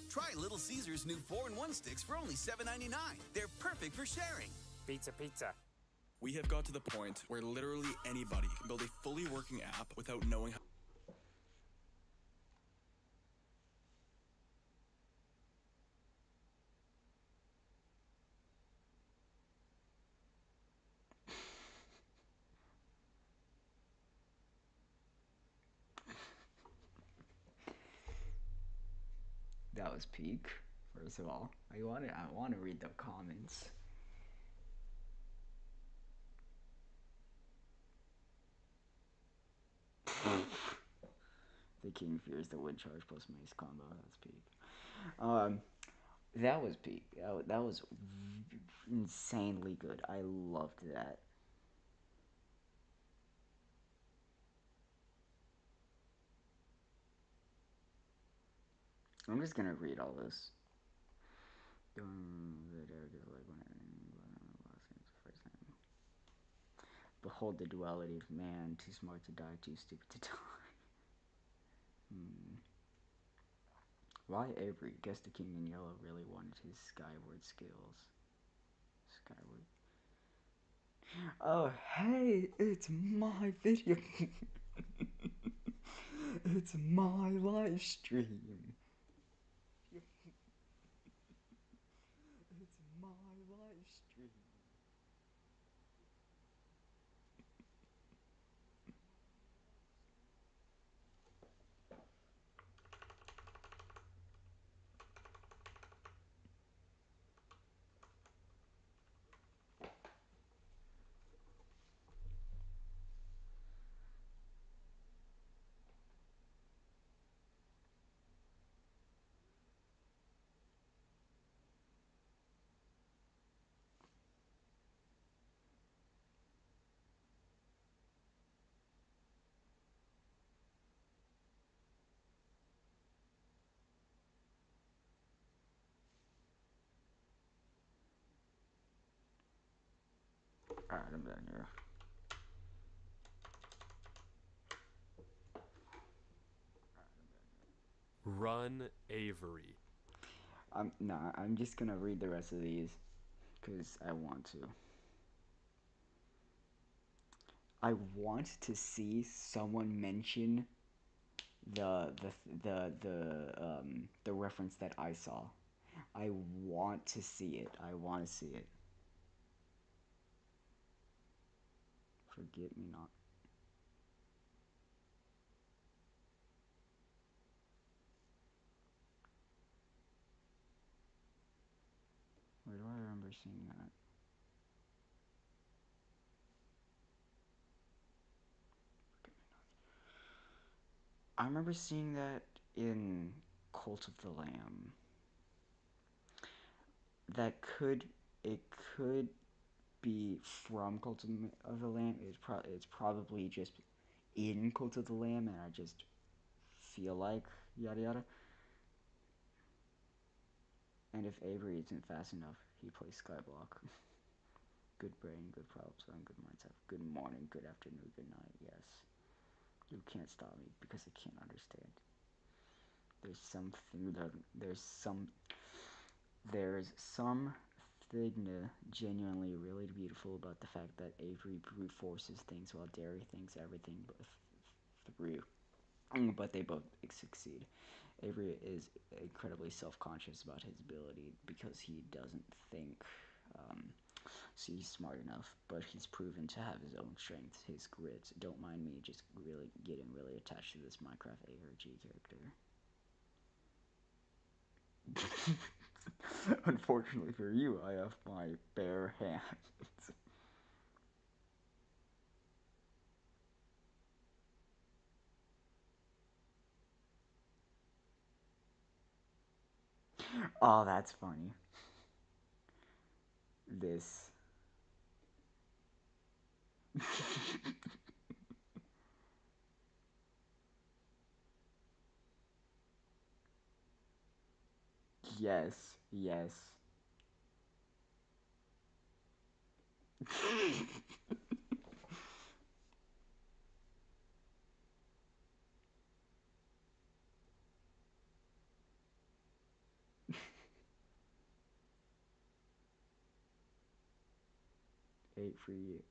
Try Little Caesars new 4-in-1 sticks for only $7.99. They're perfect for sharing. Pizza, pizza. We have got to the point where literally anybody can build a fully working app without knowing how. That was peak. First of all, I want to read the comments. The King fears the wood charge plus mace combo. That's peak. That was peak. That was insanely good. I loved that. I'm just gonna read all this. Behold the duality of man, too smart to die, too stupid to die. Why Avery? Guess the King in Yellow really wanted his skyward skills. Skyward. Oh, hey, it's my video. It's my live stream. It's my live stream. Alright, I'm done here. Run, Avery. I'm just gonna read the rest of these because I want to. I want to see someone mention the reference that I saw. I want to see it. I want to see it. Forget me not. Where do I remember seeing that? I remember seeing that in Cult of the Lamb. It could be from Cult of the Lamb. It's probably just in Cult of the Lamb, and I just feel like yada yada. And if Avery isn't fast enough, he plays Skyblock. Good brain, good problem solving, good mindset. Good morning, good afternoon, good night. Yes, you can't stop me because I can't understand. There's something genuinely really beautiful about the fact that Avery brute forces things while Derry thinks everything through. But they both succeed. Avery is incredibly self-conscious about his ability because he doesn't think he's smart enough, but he's proven to have his own strength, his grit. Don't mind me just really getting really attached to this Minecraft ARG character. Unfortunately for you, I have my bare hands. Oh, that's funny. This. Yes, yes. 8 for you.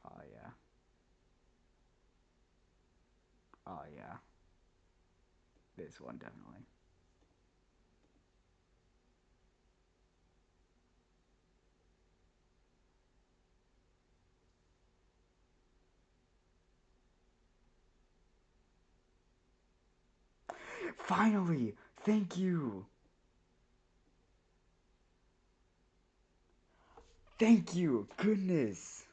Oh yeah. Oh yeah. This one definitely. Finally! Thank you! Thank you! Goodness!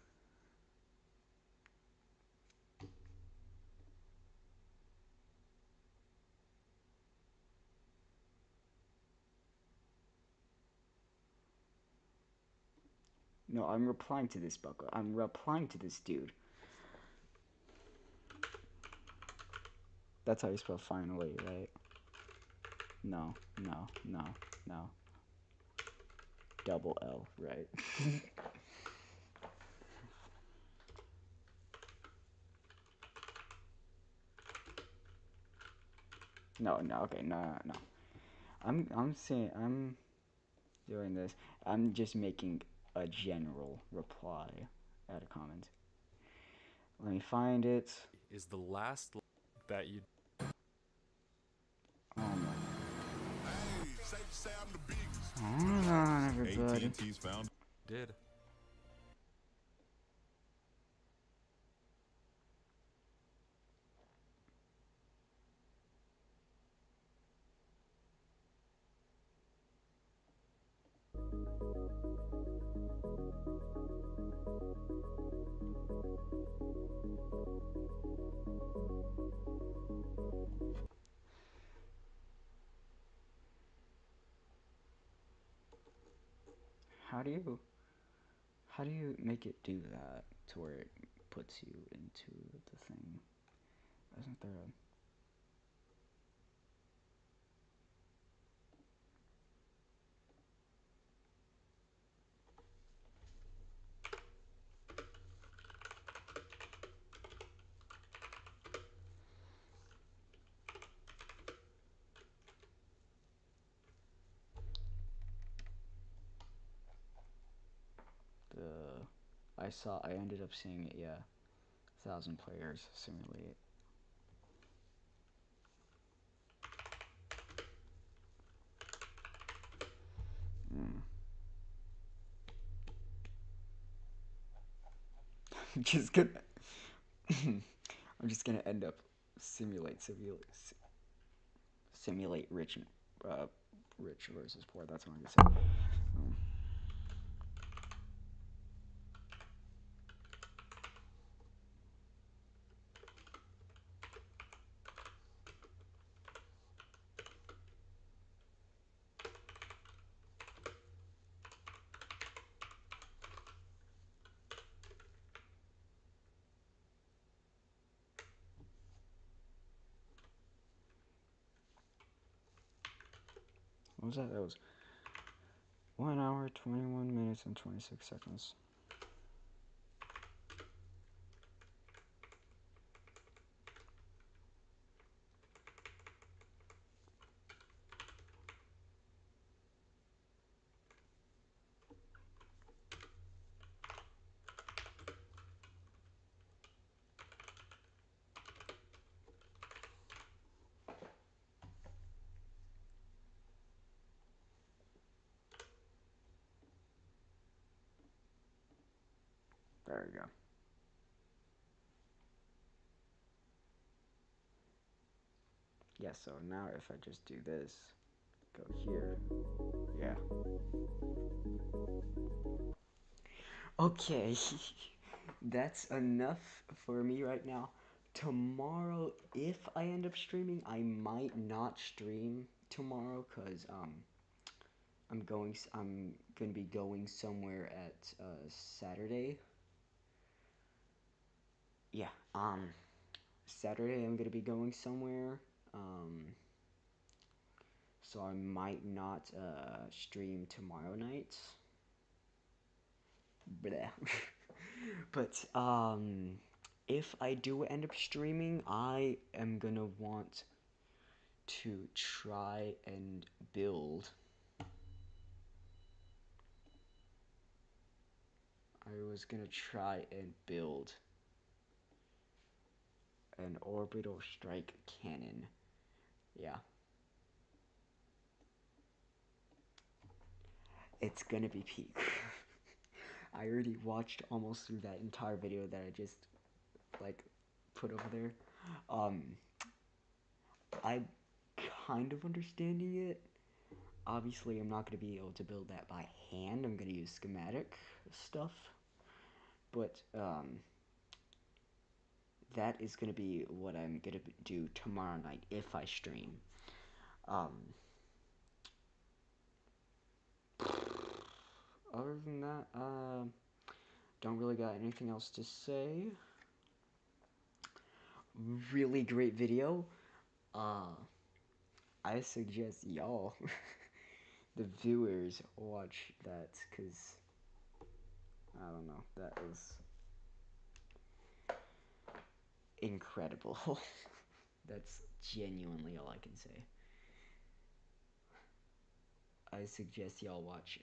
No, I'm replying to this bucko. I'm replying to this dude. That's how you spell finally, right? No, no, no, no. Double L, right? No, okay, no. I'm doing this. I'm just making a general reply at a comment. Let me find it. Is the last that you... Oh my. Hold on, everybody. AT&T's found. Did. How do you make it do that to where it puts you into the thing? Isn't there a... I ended up seeing it, yeah. 1,000 players simulate. I'm just gonna I'm just gonna end up simulate rich rich versus poor. That's what I'm gonna say. What was that? That was 1 hour, 21 minutes, and 26 seconds. There we go. Yeah, so now if I just do this, go here, yeah. Okay, that's enough for me right now. Tomorrow, if I end up streaming, I might not stream tomorrow, cause I'm gonna be going somewhere at Saturday. Yeah, Saturday I'm gonna be going somewhere. So I might not stream tomorrow night. Bleh. But if I do end up streaming, I am gonna want to try and build. I was gonna try and build an orbital strike cannon. Yeah. It's gonna be peak. I already watched almost through that entire video that I just like put over there. I'm kind of understanding it. Obviously, I'm not going to be able to build that by hand. I'm going to use schematic stuff. But that is going to be what I'm going to do tomorrow night if I stream. Other than that, don't really got anything else to say. Really great video. I suggest y'all, the viewers, watch that, because, I don't know, that was incredible. That's genuinely all I can say. I suggest y'all watch,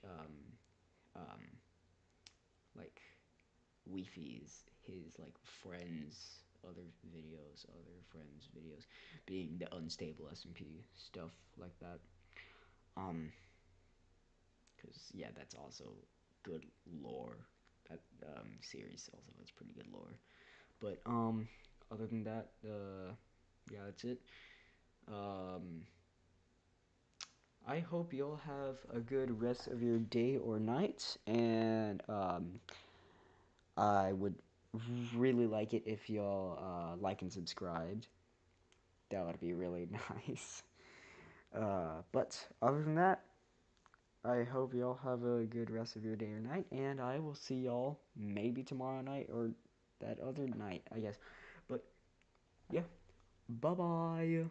like, Weefy's, his, like, other friends' videos, being the unstable SMP, stuff like that. Because, yeah, that's also good lore. That, series also has pretty good lore. But, other than that, yeah, that's it. I hope you'll have a good rest of your day or night, and, I would really like it if y'all, like and subscribed. That would be really nice. But other than that, I hope y'all have a good rest of your day or night, and I will see y'all maybe tomorrow night or that other night, I guess. But, yeah, bye-bye.